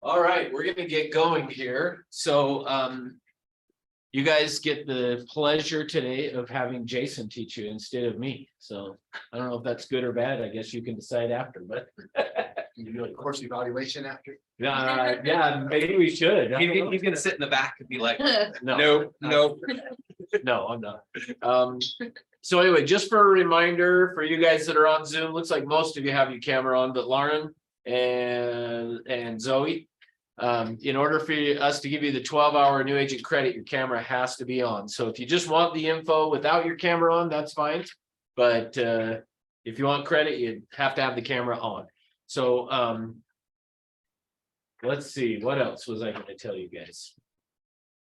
All right, we're gonna get going here. So you guys get the pleasure today of having Jason teach you instead of me. So I don't know if that's good or bad. I guess you can decide after, but You do a course evaluation after? yeah, maybe we should. He's gonna sit in the back and be like, No, no. no, I'm not. So anyway, just for a reminder for you guys that are on Zoom, looks like most of you have your camera on, but Lauren and Zoe. In order for us to give you the 12-hour new agent credit, your camera has to be on. So if you just want the info without your camera on, that's fine. But if you want credit, you have to have the camera on. So let's see, what else was I going to tell you guys?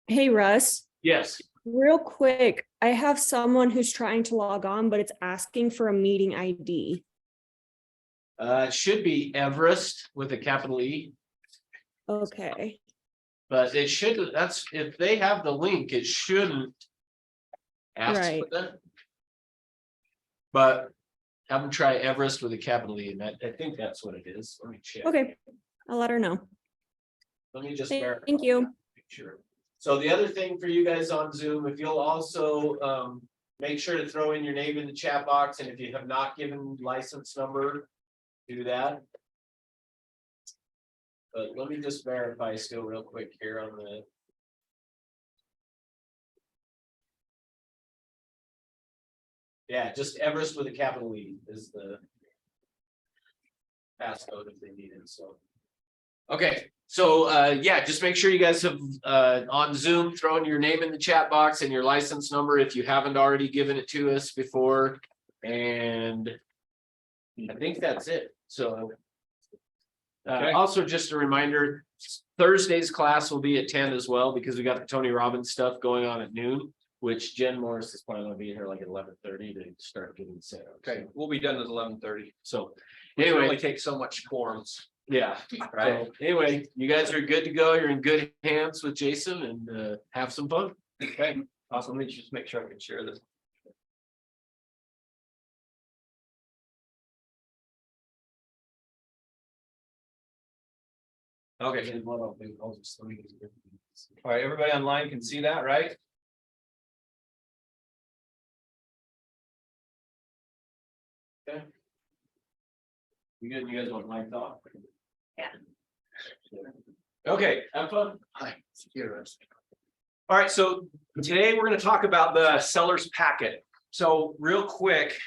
Hey, Russ, Yes. real quick, I have someone who's trying to log on, but it's asking for a meeting ID. It should be Everest with a capital E, Okay, but it should, that's, if they have the link, it shouldn't ask Right. for that. But have them try Everest with a capital E, and I think that's what it is. Let me check. okay, I'll let her know. Let me just Thank verify. you. Make sure. So the other thing for you guys on Zoom, if you'll also make sure to throw in your name in the chat box, and if you have not given license number, do that. But let me just verify still real quick here on the. Yeah, just Everest with a capital E is the passcode if they need it, so. Okay, so yeah, just make sure you guys have on Zoom, thrown your name in the chat box and your license number if you haven't already given it to us before. And I think that's it, so. Okay. Also, just a reminder, Thursday's class will be at 10 as well, because we got the Tony Robbins stuff going on at noon, which Jen Morris is probably gonna be here like at 11:30 to start getting set up. Okay, we'll be done at 11:30. So It anyway, only takes so much forms. yeah, Right. so anyway, you guys are good to go. You're in good hands with Jason, and have some fun. Okay, awesome. Let me just make sure I can share this. Okay, And what I'll do, I'll just- all right, everybody online can see that, right? You good? You guys want my thought? Yeah. Okay, Have fun. Hi, here's. all right, so today we're gonna talk about the seller's packet. So real quick,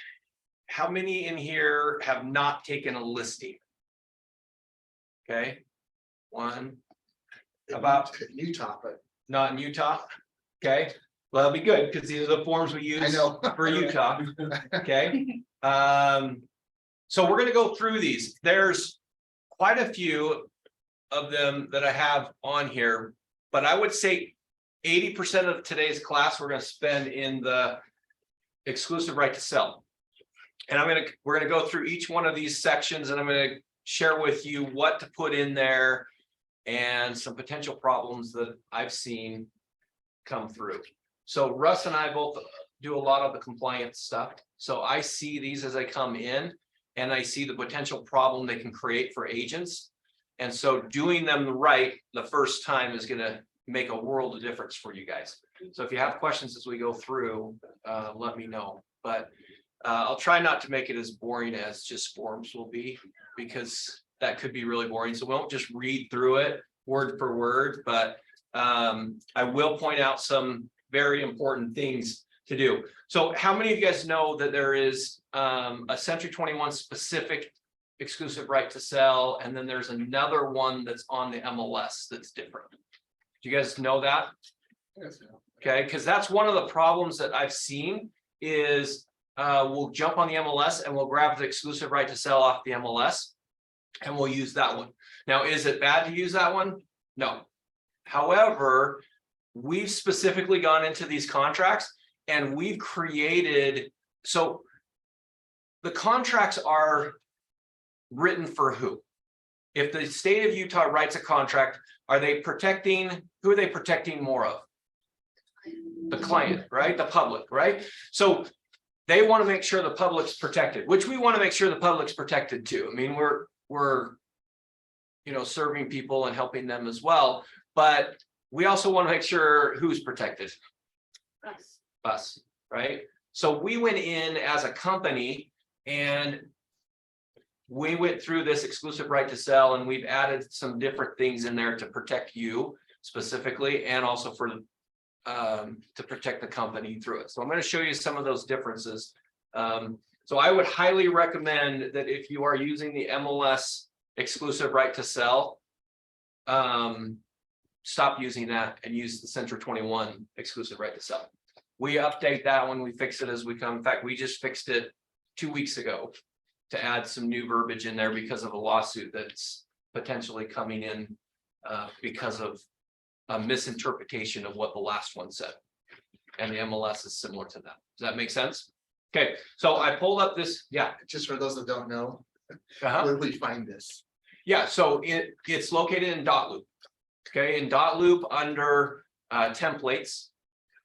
how many in here have not taken a listing? Okay, one, about Utah, but not in Utah. Okay, well, that'll be good because these are the forms we use I know. for Utah. Okay, so we're gonna go through these. There's quite a few of them that I have on here, but I would say 80% of today's class we're gonna spend in the exclusive right to sell. And we're gonna go through each one of these sections, and I'm gonna share with you what to put in there and some potential problems that I've seen come through. So Russ and I both do a lot of the compliance stuff. So I see these as they come in, and I see the potential problem they can create for agents. And so doing them right the first time is gonna make a world of difference for you guys. So if you have questions as we go through, let me know. But I'll try not to make it as boring as just forms will be, because that could be really boring. So we won't just read through it word for word, but I will point out some very important things to do. So how many of you guys know that there is a Century 21 specific exclusive right to sell, and then there's another one that's on the MLS that's different? Do you guys know that? Okay, because that's one of the problems that I've seen is we'll jump on the MLS and we'll grab the exclusive right to sell off the MLS and we'll use that one. Now, is it bad to use that one? No. However, we've specifically gone into these contracts and we've created, so the contracts are written for who? If the state of Utah writes a contract, are they protecting, who are they protecting more of? The client, right? The public, right? So they want to make sure the public's protected, which we want to make sure the public's protected too. I mean, we're serving people and helping them as well. But we also want to make sure who's protected. Us, right? So we went in as a company and we went through this exclusive right to sell, and we've added some different things in there to protect you specifically, and also for to protect the company through it. So I'm going to show you some of those differences. So I would highly recommend that if you are using the MLS exclusive right to sell, stop using that and use the Century 21 exclusive right to sell. We update that when we fix it as we come. In fact, we just fixed it 2 weeks ago to add some new verbiage in there because of a lawsuit that's potentially coming in because of a misinterpretation of what the last one said. And the MLS is similar to that. Does that make sense? Okay, so I pulled up this, yeah. Just for those that don't know, Uh-huh. where do we find this? Yeah, so it's located in Dotloop. Okay, in Dotloop under templates.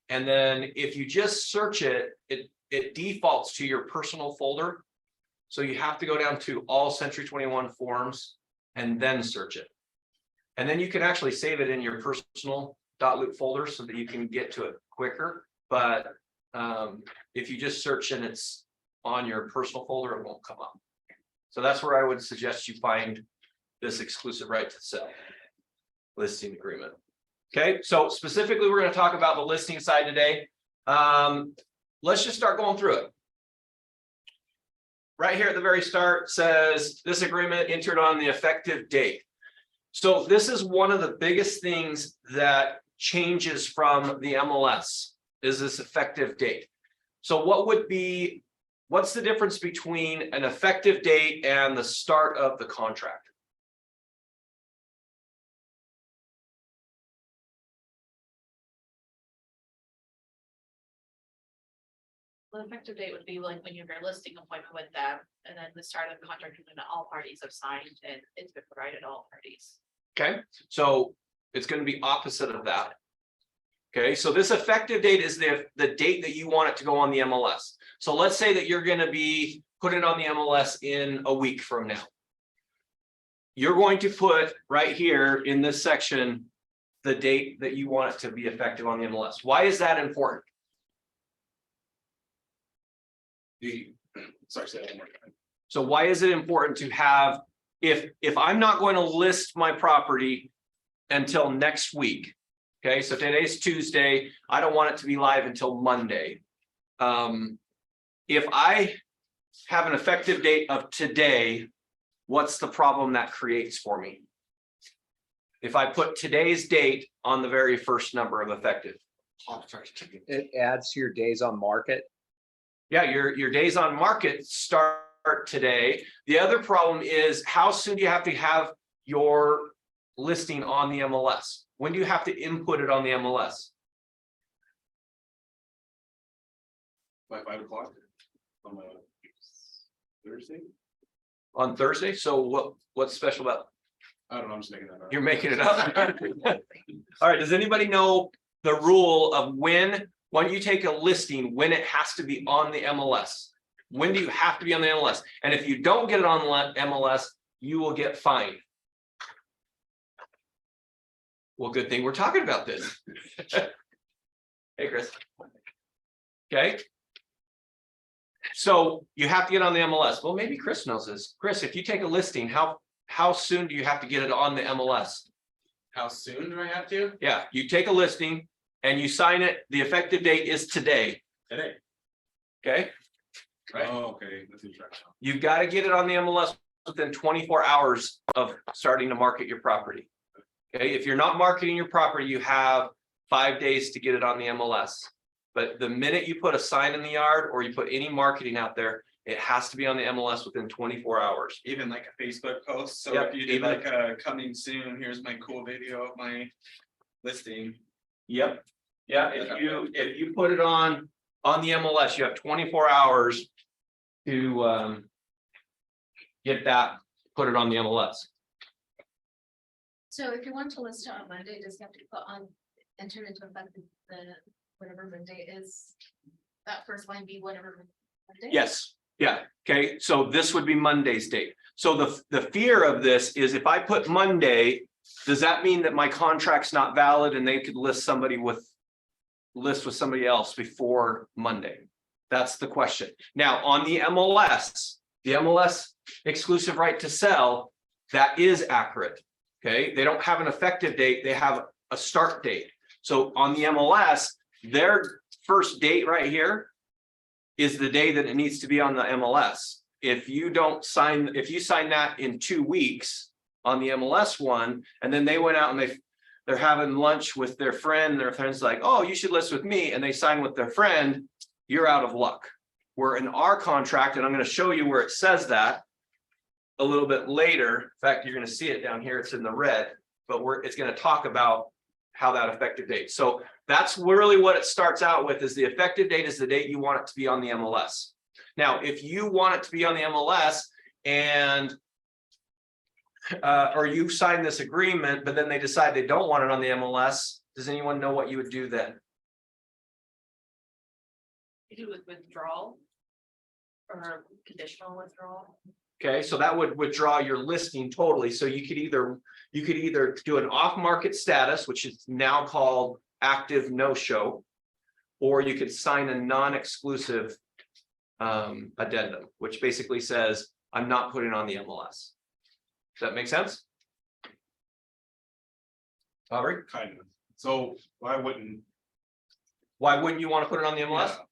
And then if you just search it, it defaults to your personal folder. So you have to go down to all Century 21 forms and then search it. And then you can actually save it in your personal Dotloop folder so that you can get to it quicker. But if you just search and it's on your personal folder, it won't come up. So that's where I would suggest you find this exclusive right to sell listing agreement. Okay, so specifically, we're going to talk about the listing side today. Let's just start going through it. Right here at the very start says this agreement entered on the effective date. So this is one of the biggest things that changes from the MLS is this effective date. So what's the difference between an effective date and the start of the contract? The effective date would be like when you have your listing appointment with them, and then the start of the contract when all parties have signed and it's been provided to all parties. Okay, so it's going to be opposite of that. Okay, so this effective date is the date that you want it to go on the MLS. So let's say that you're going to be putting it on the MLS in a week from now. You're going to put right here in this section the date that you want it to be effective on the MLS. Why is that important? Sorry, say that one more time. So why is it important to have, if I'm not going to list my property until next week, okay, so today's Tuesday, I don't want it to be live until Monday. If I have an effective date of today, what's the problem that creates for me? If I put today's date on the very first number of effective. It adds to your days on market. Yeah, your days on market start today. The other problem is how soon do you have to have your listing on the MLS? When do you have to input it on the MLS? By 5 o'clock on Thursday. On Thursday? So what's special about? I don't know. I'm just making that up. You're making it up. All right. Does anybody know the rule of when you take a listing, when it has to be on the MLS? When do you have to be on the MLS? And if you don't get it on the MLS, you will get fined. Well, good thing we're talking about this. Hey, Chris. Okay. So you have to get on the MLS. Well, maybe Chris knows this. Chris, if you take a listing, how soon do you have to get it on the MLS? How soon do I have to? Yeah, you take a listing and you sign it. The effective date is today. Today. Okay. Right. Oh, okay. That's interesting. You've got to get it on the MLS within 24 hours of starting to market your property. Okay. If you're not marketing your property, you have 5 days to get it on the MLS. But the minute you put a sign in the yard or you put any marketing out there, it has to be on the MLS within 24 hours. Even like a Facebook post. So Yep, if you did even- like a coming soon, here's my cool video of my listing. Yep. Yeah. If you put it on the MLS, you have 24 hours to get that, put it on the MLS. So if you want to list it on Monday, does it have to put on, enter into effect the whatever Monday is? That first line be whatever Monday? Yes. Yeah, okay, so this would be Monday's date. So the fear of this is if I put Monday, does that mean that my contract's not valid and they could list with somebody else before Monday? That's the question. Now, on the MLS exclusive right to sell, that is accurate. Okay, they don't have an effective date, they have a start date. So on the MLS, their first date right here is the day that it needs to be on the MLS. If you sign that in 2 weeks on the MLS one, and then they went out and they're having lunch with their friend's like, oh, you should list with me, and they sign with their friend, you're out of luck. Where in our contract, and I'm going to show you where it says that a little bit later. In fact, you're going to see it down here, it's in the red, but it's going to talk about how that effective date. So that's really what it starts out with, is the effective date is the date you want it to be on the MLS. Now, if you want it to be on the MLS and or you sign this agreement, but then they decide they don't want it on the MLS, does anyone know what you would do then? You do with withdrawal. Or conditional withdrawal. Okay, so that would withdraw your listing totally. So you could either do an off-market status, which is now called active no-show, or you could sign a non-exclusive addendum, which basically says, I'm not putting on the MLS. Does that make sense? Aubrey, Kind of. So why wouldn't? you want to put it on the MLS? Yeah.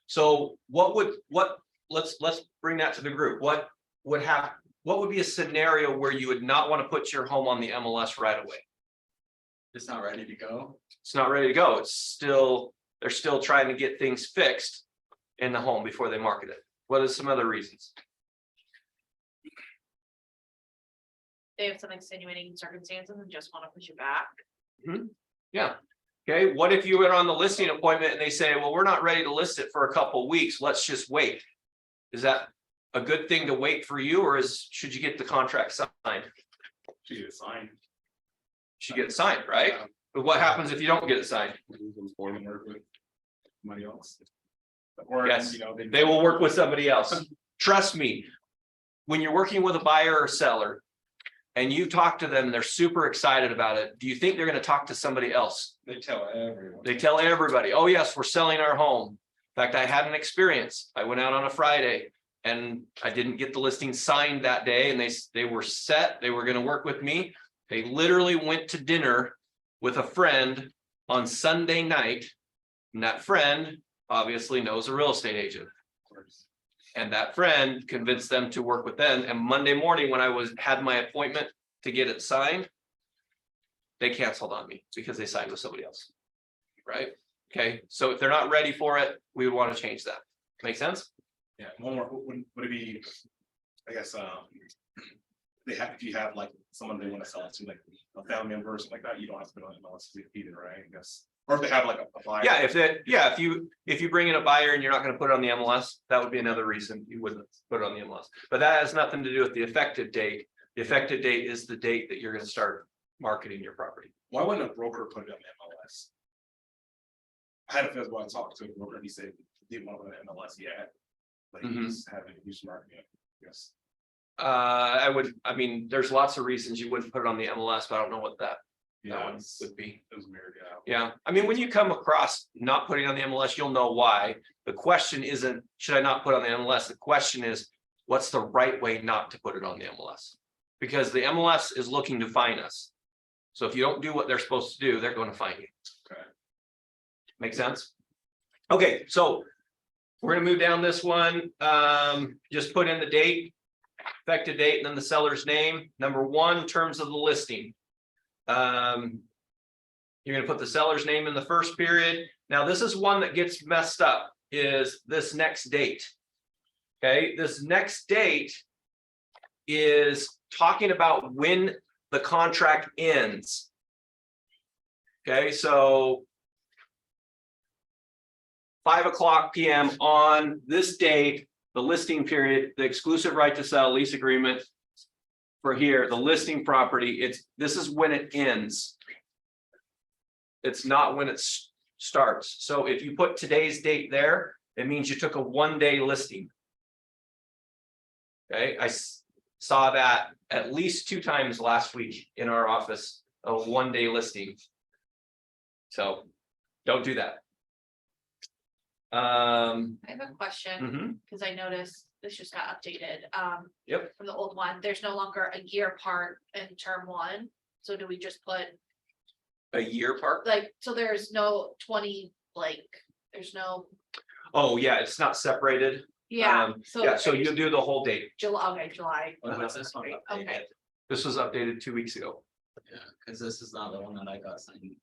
So let's bring that to the group. What would be a scenario where you would not want to put your home on the MLS right away? It's not ready to go. It's not ready to go. They're still trying to get things fixed in the home before they market it. What are some other reasons? They have some extenuating circumstances and just want to push it back. Yeah. Okay, what if you were on the listing appointment and they say, well, we're not ready to list it for a couple weeks, let's just wait. Is that a good thing to wait for you, or should you get the contract signed? She is signed. Should get it signed, right? But what happens if you don't get it signed? Or work with somebody else. Or, Yes, you know, they will work with somebody else. Trust me, when you're working with a buyer or seller and you talk to them, they're super excited about it. Do you think they're going to talk to somebody else? They tell everyone. They tell everybody, oh yes, we're selling our home. In fact, I had an experience. I went out on a Friday and I didn't get the listing signed that day, and they were set. They were going to work with me. They literally went to dinner with a friend on Sunday night. And that friend obviously knows a real estate agent. And that friend convinced them to work with them. And Monday morning, when I had my appointment to get it signed, they canceled on me because they signed with somebody else. Right? Okay, so if they're not ready for it, we would want to change that. Make sense? Yeah, one more, would it be, I guess, if you have like someone they want to sell it to, like a family member or something like that, you don't have to put on MLS either, right? I guess. Or if they have like a buyer. Yeah, if you bring in a buyer and you're not going to put it on the MLS, that would be another reason you wouldn't put it on the MLS. But that has nothing to do with the effective date. The effective date is the date that you're going to start marketing your property. Why wouldn't a broker put it on MLS? I had a physical, I talked to a broker and he said he didn't want to put it on MLS yet. But he's having a huge marketing, yes. I mean, there's lots of reasons you wouldn't put it on the MLS, but I don't know what that Yeah, one it's- would be. it was weird, yeah. Yeah, I mean, when you come across not putting on the MLS, you'll know why. The question isn't, should I not put on the MLS? The question is, what's the right way not to put it on the MLS? Because the MLS is looking to fine us. So if you don't do what they're supposed to do, they're going to fine you. Okay. Make sense? Okay, so we're gonna move down this one. Just put in the date, effective date, and then the seller's name. Number 1, terms of the listing. You're gonna put the seller's name in the first period. Now, this is one that gets messed up, is this next date. Okay, this next date is talking about when the contract ends. Okay, so 5:00 PM on this date, the listing period, the exclusive right to sell lease agreement for here, the listing property, this is when it ends. It's not when it starts. So if you put today's date there, it means you took a 1-day listing. Okay, saw that at least 2 times last week in our office, a 1-day listing. So don't do that. I have a question, Mhm. because I noticed this just got updated, Yep. from the old one, there's no longer a year part in term 1. So do we just put, A year part? like, so there's no 20, like, there's no, Oh, yeah, it's not separated. yeah, so. Yeah, so you do the whole date. July, okay, July. What's this one Okay. updated? This was updated 2 weeks ago. Yeah, cause this is not the one that I got signed.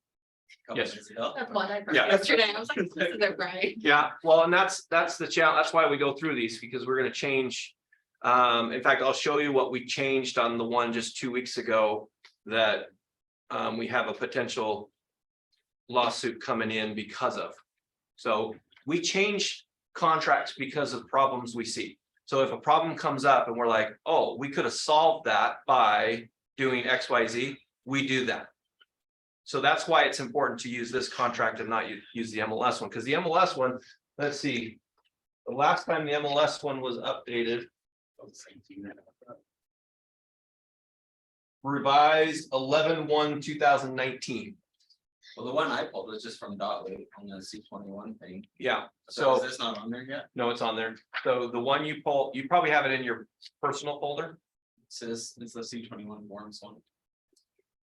a couple Yes. days ago. That's one I read Yeah. yesterday, I was like, this isn't right. Yeah, well, and that's the challenge. That's why we go through these, because we're gonna change. In fact, I'll show you what we changed on the one just 2 weeks ago that we have a potential lawsuit coming in because of. So we change contracts because of problems we see. So if a problem comes up and we're like, oh, we could have solved that by doing XYZ, we do that. So that's why it's important to use this contract and not use the MLS one, because the MLS one, let's see. The last time the MLS one was updated, revised 11/1/2019. Well, the one I pulled was just from Dotway on the C21 thing. Yeah, So is so this not on there yet? no, it's on there. So the one you pull, you probably have it in your personal folder. It says it's the C21 forms one.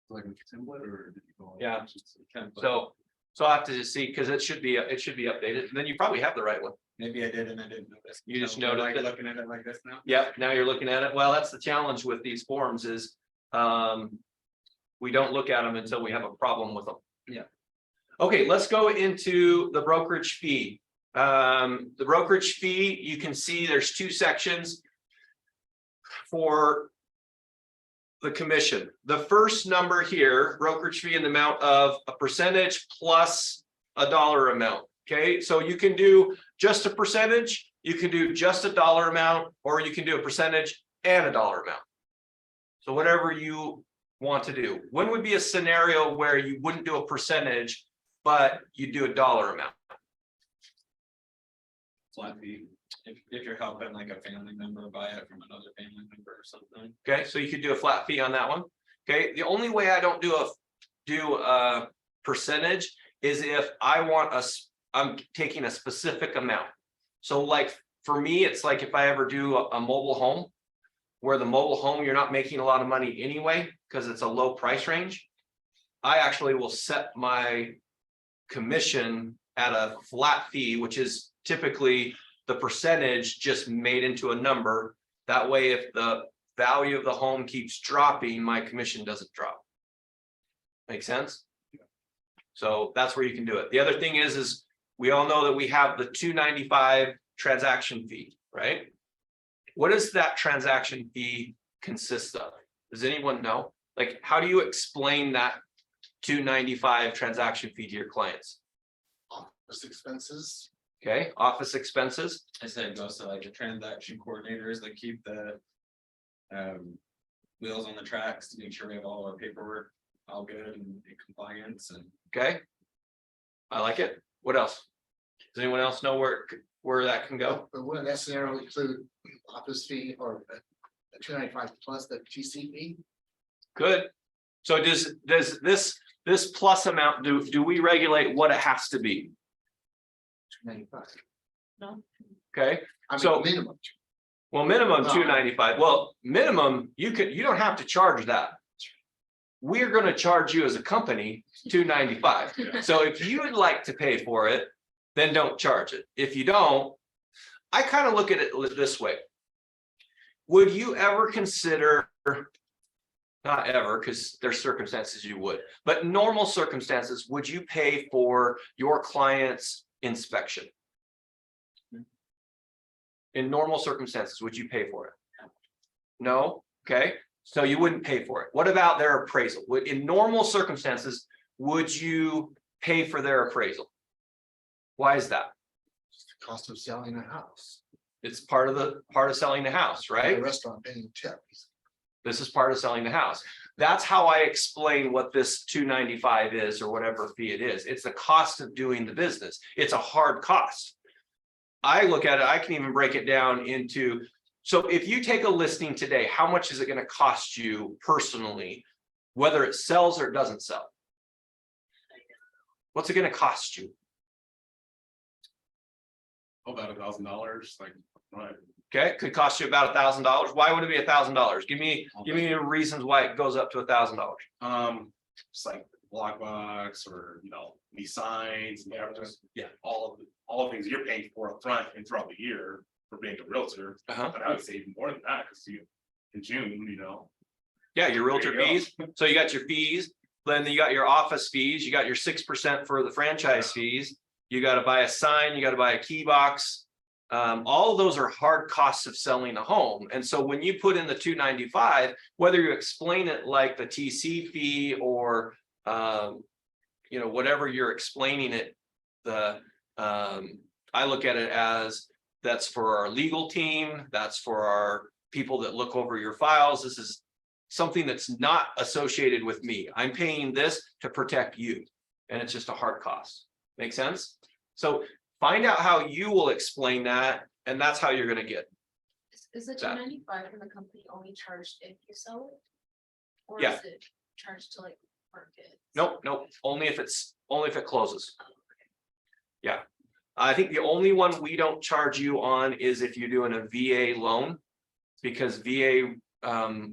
Like a template or? did you go- Yeah. Template. So I have to just see, because it should be updated, and then you probably have the right one. Maybe I did and I didn't notice. You just So we're, noticed like it. looking at it like this now. Yep, now you're looking at it. Well, that's the challenge with these forms is, we don't look at them until we have a problem with them. Yeah. Okay, let's go into the brokerage fee. The brokerage fee, you can see there's 2 sections for the commission. The first number here, brokerage fee in the amount of a percentage plus a dollar amount. Okay, so you can do just a percentage, you can do just a dollar amount, or you can do a percentage and a dollar amount. So whatever you want to do. When would be a scenario where you wouldn't do a percentage, but you do a dollar amount? Flat fee. If you're helping like a family member buy it from another family member or something. Okay, so you could do a flat fee on that one. Okay, the only way I don't do a percentage is if I'm taking a specific amount. So like for me, it's like if I ever do a mobile home, where the mobile home, you're not making a lot of money anyway, because it's a low price range. I actually will set my commission at a flat fee, which is typically the percentage just made into a number. That way, if the value of the home keeps dropping, my commission doesn't drop. Make sense? So that's where you can do it. The other thing is we all know that we have the $295 transaction fee, right? What does that transaction fee consist of? Does anyone know? Like, how do you explain that $295 transaction fee to your clients? Office expenses. Okay, office expenses. I said it goes to like the transaction coordinators that keep the. Wheels on the tracks to make sure we have all our paperwork all good and in compliance and. Okay. I like it. What else? Does anyone else know where that can go? But wouldn't necessarily include office fee or a 295 plus the GC fee? Good. So does this plus amount, do we regulate what it has to be? 295. No, Okay, I mean, So- minimum. well, minimum 295. Well, minimum, you don't have to charge that. We're gonna charge you as a company $295. So if you would like to pay for it, then don't charge it. If you don't, I kind of look at it this way. Would you ever consider, not ever, because there's circumstances you would, but normal circumstances, would you pay for your client's inspection? In normal circumstances, would you pay for it? No, okay, so you wouldn't pay for it. What about their appraisal? In normal circumstances, would you pay for their appraisal? Why is that? Cost of selling a house. It's part of selling the house, The right? restaurant paying tips. This is part of selling the house. That's how I explain what this $295 is, or whatever fee it is. It's the cost of doing the business. It's a hard cost. I look at it, I can even break it down into, So if you take a listing today, how much is it gonna cost you personally, whether it sells or it doesn't sell? What's it gonna cost you? About $1,000, like, right. Okay, could cost you about $1,000. Why would it be $1,000? Give me the reasons why it goes up to $1,000. It's like block box or, these signs, Yeah. all of things you're paying for up front and throughout the year for being a realtor. Uh-huh. But I would say even more than that, because in June, Yeah, your realtor There you go. fees. So you got your fees, then you got your office fees, you got your 6% for the franchise fees. You got to buy a sign, you got to buy a key box. All of those are hard costs of selling a home. And so when you put in the 295, whether you explain it like the TC fee or whatever you're explaining it, I look at it as that's for our legal team, that's for our people that look over your files. This is something that's not associated with me. I'm paying this to protect you. And it's just a hard cost. Make sense? So find out how you will explain that, and that's how you're gonna get. Is the That- 295 from the company only charged if you sell it? Or Yeah. is it charged to like market? Nope, only if it closes. Yeah. I think the only one we don't charge you on is if you're doing a VA loan. Because VA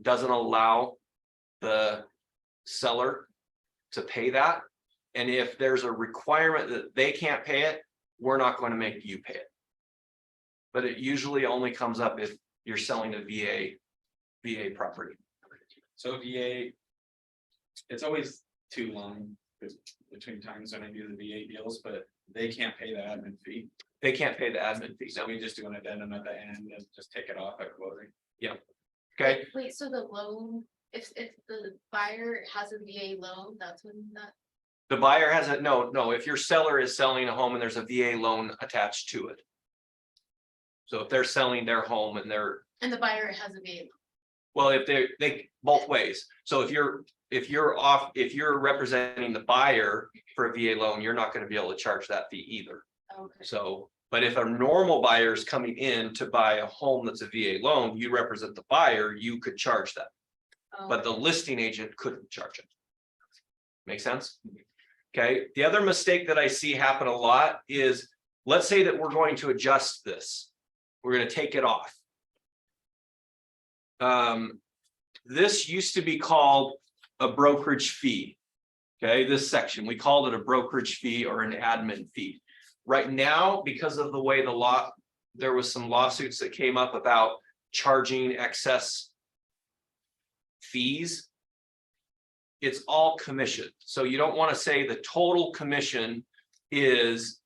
doesn't allow the seller to pay that. And if there's a requirement that they can't pay it, we're not going to make you pay it. But it usually only comes up if you're selling a VA property. So VA, it's always too long between times when I do the VA deals, but they can't pay the admin fee. They can't pay the admin fees. So we just do an addendum at the end and just take it off at closing. Okay, Wait, so the loan, if the buyer has a VA loan, that's when that, the buyer has a, no, if your seller is selling a home and there's a VA loan attached to it. So if they're selling their home and they're, and the buyer has a VA. well, if they both ways. So if you're representing the buyer for a VA loan, you're not gonna be able to charge that fee either. Loan. Okay. So, but if a normal buyer is coming in to buy a home that's a VA loan, you represent the buyer, you could charge that. But the listing agent couldn't charge it. Make sense? Okay, the other mistake that I see happen a lot is, let's say that we're going to adjust this. We're gonna take it off. This used to be called a brokerage fee. Okay, this section, we called it a brokerage fee or an admin fee. Right now, because of the way the law, there was some lawsuits that came up about charging excess fees. It's all commission. So you don't want to say the total commission is,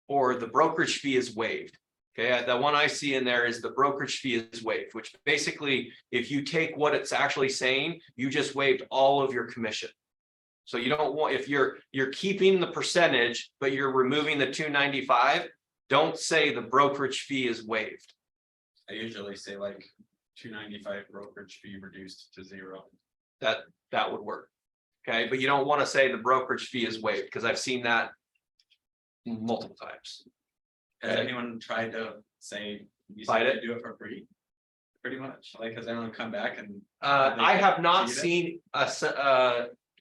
or the brokerage fee is waived. Okay, the one I see in there is the brokerage fee is waived, which basically, if you take what it's actually saying, you just waived all of your commission. So you don't want, if you're keeping the percentage, but you're removing the 295, don't say the brokerage fee is waived. I usually say like 295 brokerage fee reduced to 0. That would work. Okay, but you don't want to say the brokerage fee is waived, because I've seen that multiple times. Has anyone tried to say you Fight said it? you do it for free? Pretty much, like, has anyone come back and I have not cheated? seen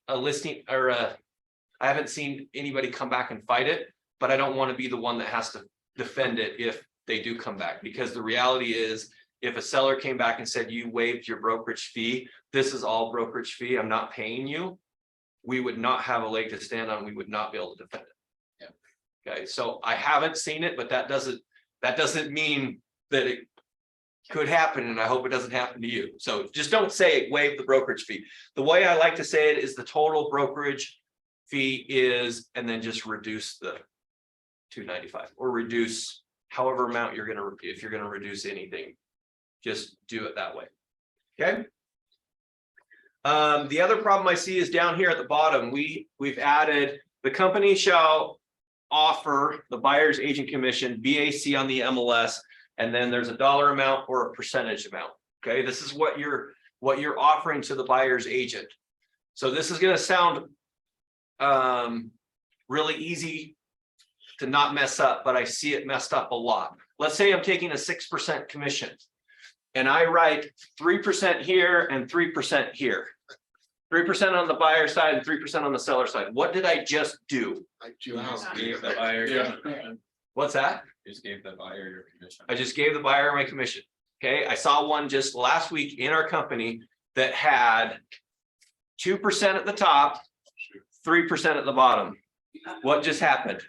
a listing or I haven't seen anybody come back and fight it, but I don't want to be the one that has to defend it if they do come back, because the reality is, if a seller came back and said you waived your brokerage fee, this is all brokerage fee, I'm not paying you, we would not have a leg to stand on, we would not be able to defend it. Okay, so I haven't seen it, but that doesn't mean that it could happen, and I hope it doesn't happen to you. So just don't say waive the brokerage fee. The way I like to say it is the total brokerage fee is, and then just reduce the 295 or reduce however amount you're gonna, if you're gonna reduce anything, just do it that way. Okay. The other problem I see is down here at the bottom. We've added the company shall offer the buyer's agent commission BAC on the MLS, and then there's a dollar amount or a percentage amount. Okay, this is what you're offering to the buyer's agent. So this is going to sound really easy to not mess up, but I see it messed up a lot. Let's say I'm taking a 6% commission. and I write 3% here and 3% here. 3% on the buyer side and 3% on the seller side. What did I just do? Like two houses. Gave the buyer, What's that? just gave the buyer your commission. I just gave the buyer my commission. Okay, I saw one just last week in our company that had 2% at the top, 3% at the bottom. What just happened?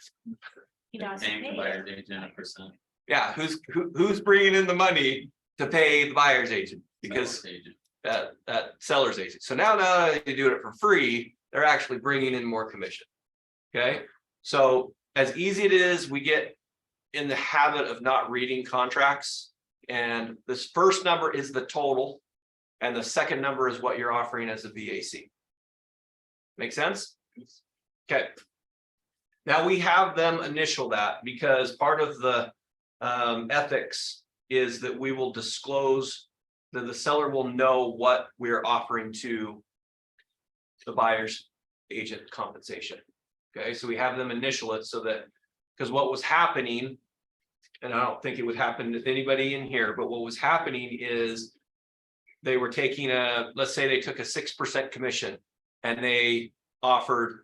He doesn't Paying the pay buyer it. agent a percent. Yeah, who's bringing in the money to pay the buyer's agent? Because Seller's agent. that seller's agent. So now they do it for free, they're actually bringing in more commission. Okay, so as easy it is, we get in the habit of not reading contracts. And this first number is the total. And the second number is what you're offering as a VAC. Make sense? Okay. Now we have them initial that because part of the ethics is that we will disclose that the seller will know what we're offering to the buyer's agent compensation. Okay, so we have them initial it so that, because what was happening, and I don't think it would happen to anybody in here, but what was happening is they were taking let's say they took a 6% commission and they offered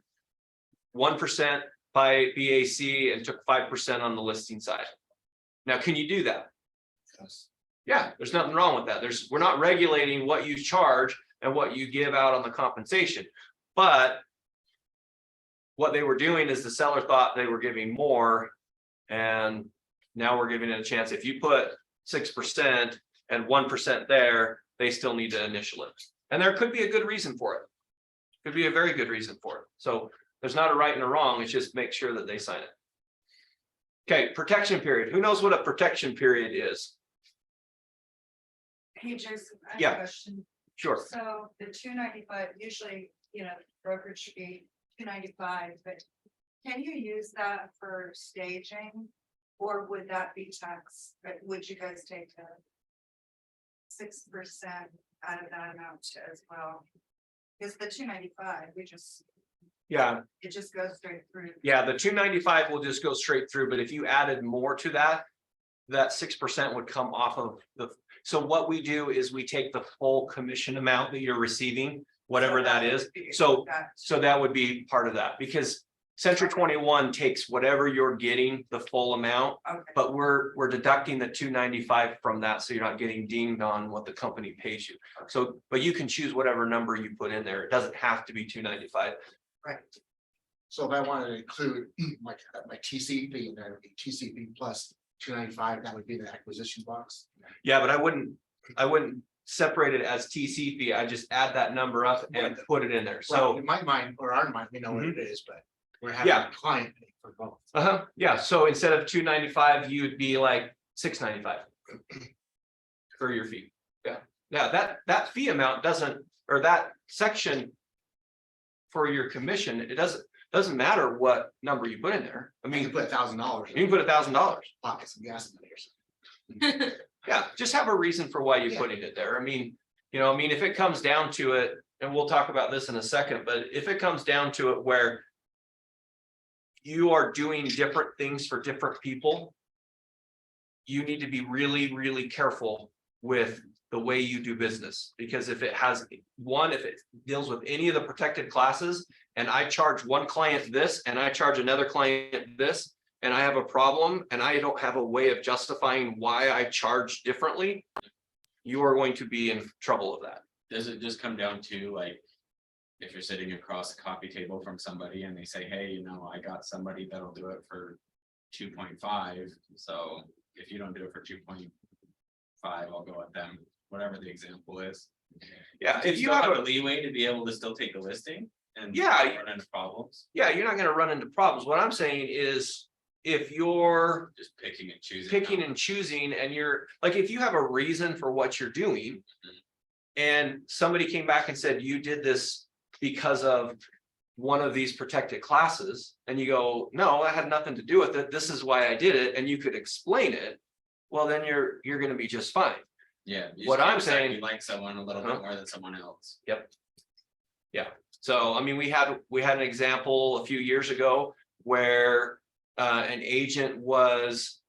1% by BAC and took 5% on the listing side. Now, can you do that? Yes. Yeah, there's nothing wrong with that. We're not regulating what you charge and what you give out on the compensation. But what they were doing is the seller thought they were giving more. And now we're giving it a chance. If you put 6% and 1% there, they still need to initial it. And there could be a good reason for it. Could be a very good reason for it. So there's not a right and a wrong. It's just make sure that they sign it. Okay, protection period. Who knows what a protection period is? Hey, Jason, I have Yeah. a question. Sure. So the 295, usually, brokerage fee, 295, but can you use that for staging? Or would that be tax, but would you guys take a 6% out of that amount as well? Because the 295, Yeah, it just goes straight through. yeah, the 295 will just go straight through, but if you added more to that, that 6% would come off of so what we do is we take the full commission amount that you're receiving, whatever that is. So that would be part of that, because Century 21 takes whatever you're getting, the full amount, Okay, but we're deducting the 295 from that, so you're not getting dinged on what the company pays you. So, but you can choose whatever number you put in there. It doesn't have to be 295. Right. So if I wanted to include my TC fee, that would be TC fee plus 295, that would be the acquisition box. Yeah, but I wouldn't separate it as TC fee. I just add that number up and put it in there. So So, in my mind, or our mind, we know what it is, but we're having a client pay for both. yeah, so instead of 295, you'd be like 695 for your fee. Yeah, that fee amount doesn't, or that section for your commission, it doesn't matter what number you put in there. I I mean, mean, put $1,000. you can put $1,000. Pocket some gas in there. or something. Yeah, just have a reason for why you're putting it there. I mean, if it comes down to it, and we'll talk about this in a second, but if it comes down to it where you are doing different things for different people, you need to be really, really careful with the way you do business, because if it deals with any of the protected classes, and I charge one client this, and I charge another client this, and I have a problem, and I don't have a way of justifying why I charge differently, you are going to be in trouble with that. Does it just come down to like, if you're sitting across a coffee table from somebody and they say, hey, I got somebody that'll do it for 2.5. So if you don't do it for 2.5, I'll go with them, whatever the example is. Yeah, Do if you still have the leeway to be able to still take a listing and Yeah. not run into problems, yeah, you're not gonna run into problems. What I'm saying is, if you're just picking and choosing. picking and choosing, and you're like, if you have a reason for what you're doing. And somebody came back and said, you did this because of one of these protected classes, and you go, no, that had nothing to do with it. This is why I did it, and you could explain it. Well, then you're gonna be just fine. Yeah. you What just I'm can't decide saying- You like someone a little bit more than someone else. So, I mean, we had an example a few years ago where an agent was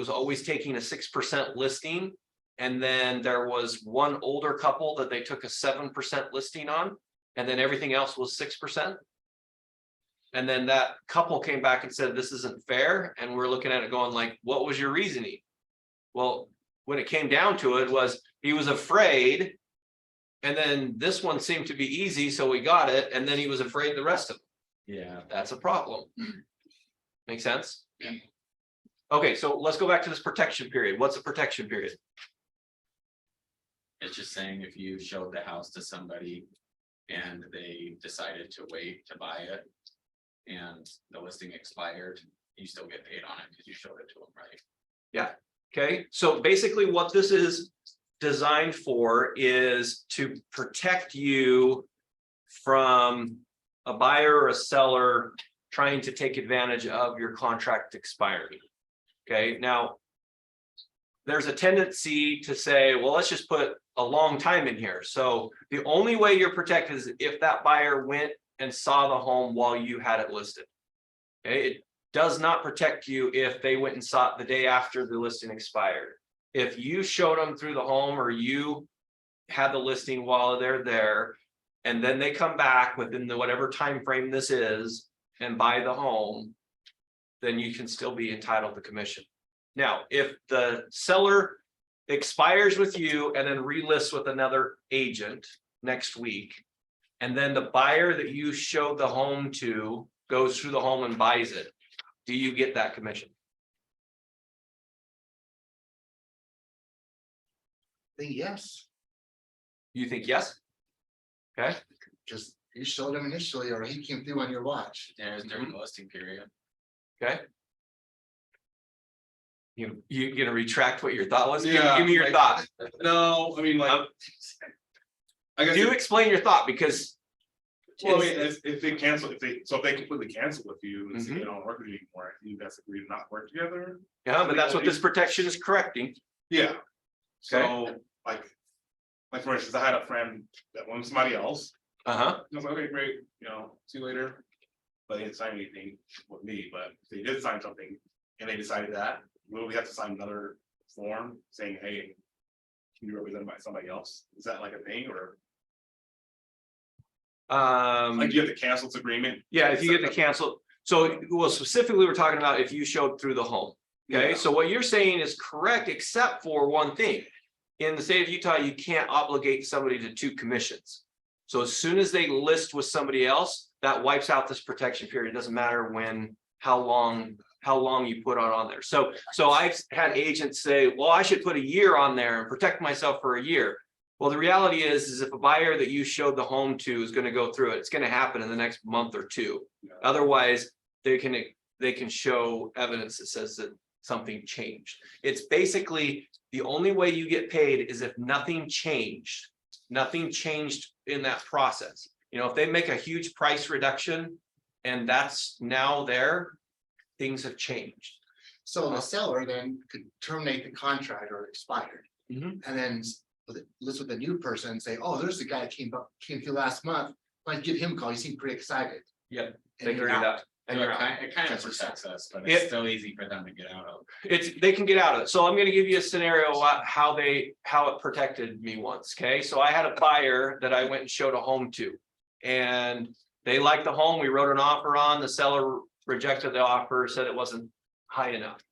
always taking a 6% listing, And then there was one older couple that they took a 7% listing on, and then everything else was 6%. And then that couple came back and said, this isn't fair, and we're looking at it going like, what was your reasoning? Well, when it came down to it, was he was afraid. And then this one seemed to be easy, so we got it, and then he was afraid the rest of them. Yeah, That's a problem. Make sense? Okay, so let's go back to this protection period. What's a protection period? it's just saying if you showed the house to somebody and they decided to wait to buy it. And the listing expired, you still get paid on it because you showed it to them, right? Okay, so basically what this is designed for is to protect you from a buyer or a seller trying to take advantage of your contract expiry. Okay, now there's a tendency to say, well, let's just put a long time in here. So the only way you're protected is if that buyer went and saw the home while you had it listed. Okay, it does not protect you if they went and saw it the day after the listing expired. If you showed them through the home or you had the listing while they're there, and then they come back within the whatever time frame this is and buy the home, then you can still be entitled to commission. Now, if the seller expires with you and then relists with another agent next week, and then the buyer that you showed the home to goes through the home and buys it, do you get that commission? Then yes, You think yes? Okay, just you showed him initially, or he came through on your watch. There's during the listing period. okay. You gonna retract what your thought was? Yeah, Give me your like- thought. No, I mean, like. I guess, Do explain your thought, because well, I mean, if they cancel, if they completely cancel with you and say Mhm. they don't work with you anymore, you guys agree to not work together. yeah, but that's what this protection is correcting. Yeah. So, like for instance, I had a friend that wanted somebody else. Uh-huh. I was like, okay, great, see you later. But they didn't sign anything with me, but if they did sign something and they decided that, will we have to sign another form saying, hey, can you represent by somebody else? Is that like a thing, or like you have to cancel this agreement? Yeah, if you get to cancel, so, well, specifically, we're talking about if you showed through the home. Okay, Yeah. so what you're saying is correct, except for one thing. In the state of Utah, you can't obligate somebody to 2 commissions. So as soon as they list with somebody else, that wipes out this protection period. It doesn't matter when, how long you put on there. So I've had agents say, well, I should put a year on there and protect myself for a year. Well, the reality is if a buyer that you showed the home to is going to go through it, it's going to happen in the next month or 2. Otherwise, they can show evidence that says that something changed. It's basically the only way you get paid is if nothing changed in that process. If they make a huge price reduction and that's now there, things have changed. So the seller then could terminate the contract or expired. Mhm. And then list with a new person and say, oh, there's the guy that came through last month. Like give him a call. He seemed pretty excited. Yep, And they can you're do out. that. And So you're out. it kind of That's what protects us, but It- it's still easy for them to get out of. They can get out of it. So I'm gonna give you a scenario about how it protected me once, okay? So I had a buyer that I went and showed a home to. And they liked the home, we wrote an offer on, the seller rejected the offer, said it wasn't high enough.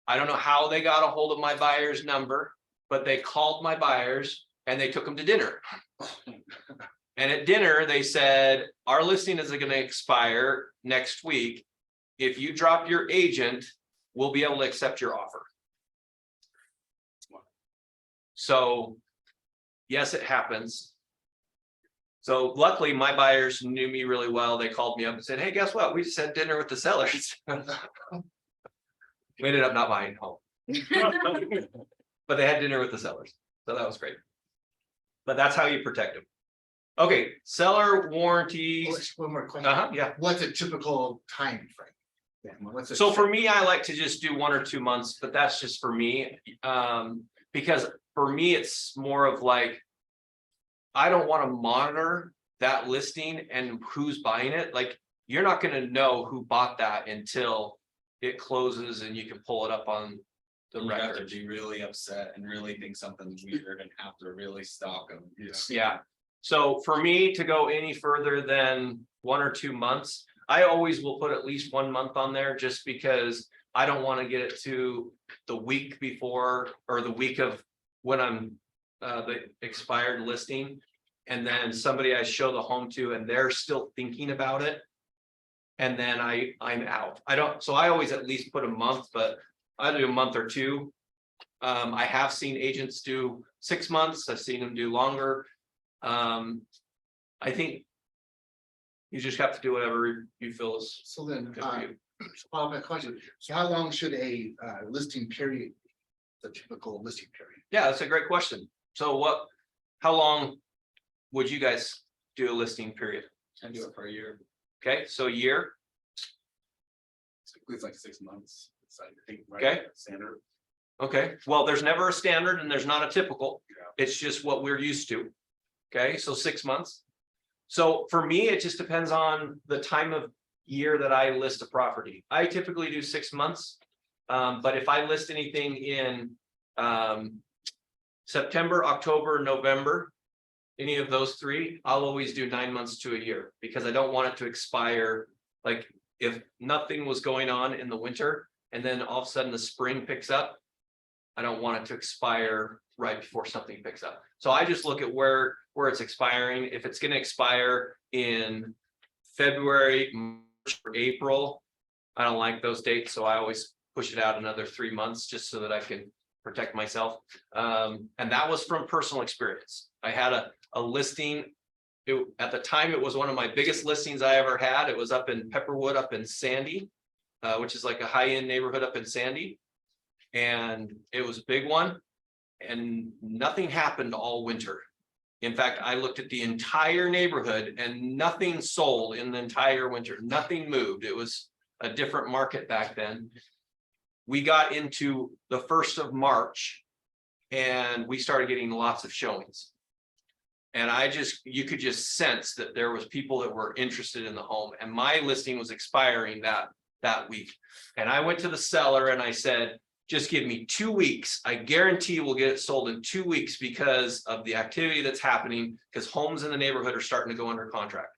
I don't know how they got a hold of my buyer's number, but they called my buyers and they took them to dinner. And at dinner, they said, our listing is gonna expire next week. If you drop your agent, we'll be able to accept your offer. So, yes, it happens. So luckily, my buyers knew me really well. They called me up and said, hey, guess what? We just had dinner with the sellers. We ended up not buying a home, but they had dinner with the sellers. So that was great. But that's how you protect them. Okay, seller warranties. One more question. Yeah. What's a typical time frame? Then? What's a- So for me, I like to just do 1 or 2 months, but that's just for me. Because for me, it's more of like, I don't want to monitor that listing and who's buying it. Like, you're not going to know who bought that until it closes and you can pull it up on the You have to records. be really upset and really think something's weird and have to really stalk them. Yeah, so for me to go any further than 1 or 2 months, I always will put at least 1 month on there just because I don't want to get it to the week before or the week of when I'm the expired listing. And then somebody I show the home to and they're still thinking about it. And then I'm out. So I always at least put a month, but I do a month or 2. I have seen agents do 6 months. I've seen them do longer. I think you just have to do whatever you feel is So then, good for you. follow up question, so how long should a listing period, the typical listing period? Yeah, that's a great question. So how long would you guys do a listing period? I do it for a year. Okay, so a year, Typically it's like 6 months. It's, I think, right, Okay. standard. okay, well, there's never a standard and there's not a typical. It's just what we're used to. Okay, so 6 months. So for me, it just depends on the time of year that I list a property. I typically do 6 months. But if I list anything in September, October, November, any of those 3, I'll always do 9 months to a year because I don't want it to expire. Like if nothing was going on in the winter and then all of a sudden the spring picks up, I don't want it to expire right before something picks up. So I just look at where it's expiring. If it's going to expire in February, March, or April, I don't like those dates, so I always push it out another 3 months just so that I can protect myself. And that was from personal experience. I had a listing. At the time, it was one of my biggest listings I ever had. It was up in Pepperwood, up in Sandy, which is like a high-end neighborhood up in Sandy. And it was a big one. And nothing happened all winter. In fact, I looked at the entire neighborhood and nothing sold in the entire winter. Nothing moved. It was a different market back then. We got into the 1st of March and we started getting lots of showings. And you could just sense that there was people that were interested in the home, and my listing was expiring that week. And I went to the seller and I said, just give me 2 weeks. I guarantee we'll get it sold in 2 weeks because of the activity that's happening, because homes in the neighborhood are starting to go under contract.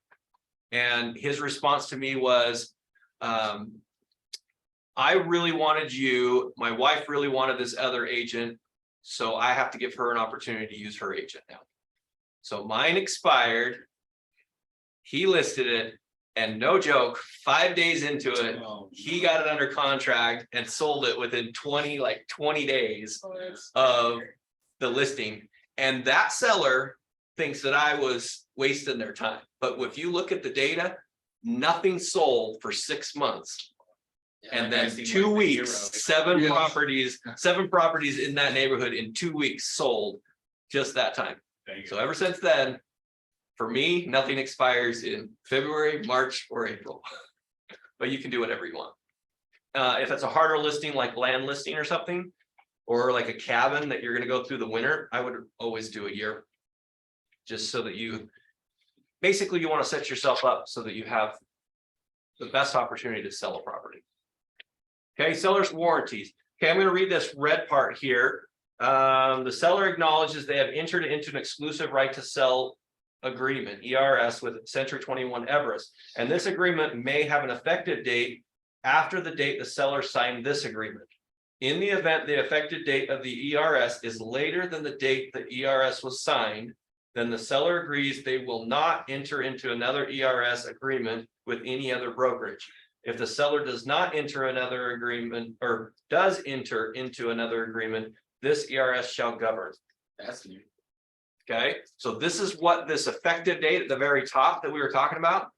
And his response to me was, I really wanted you, my wife really wanted this other agent, so I have to give her an opportunity to use her agent now. So mine expired. He listed it, and no joke, 5 days into it, he got it under contract and sold it within 20 days of the listing. And that seller thinks that I was wasting their time. But if you look at the data, nothing sold for 6 months. And then 2 weeks, 7 properties in that neighborhood in 2 weeks sold just that time. So ever since then, for me, nothing expires in February, March, or April. But you can do whatever you want. If it's a harder listing like land listing or something, or like a cabin that you're going to go through the winter, I would always do a year. Just so that you want to set yourself up so that you have the best opportunity to sell a property. Okay, seller's warranties. Okay, I'm going to read this red part here. The seller acknowledges they have entered into an exclusive right to sell agreement, ERS, with Century 21 Everest. And this agreement may have an effective date after the date the seller signed this agreement. In the event the effective date of the ERS is later than the date the ERS was signed, then the seller agrees they will not enter into another ERS agreement with any other brokerage. If the seller does not enter another agreement or does enter into another agreement, this ERS shall govern. That's new. Okay, so this is what this effective date at the very top that we were talking about.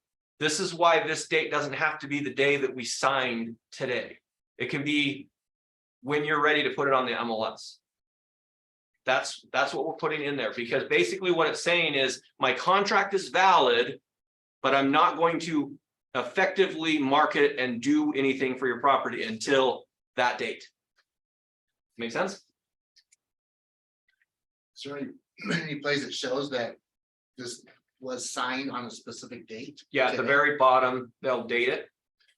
This is why this date doesn't have to be the day that we signed today. It can be when you're ready to put it on the MLS. That's what we're putting in there, because basically what it's saying is my contract is valid, but I'm not going to effectively market and do anything for your property until that date. Make sense? Is there any place that shows that this was signed on a specific date? Yeah, at the very bottom, they'll date it.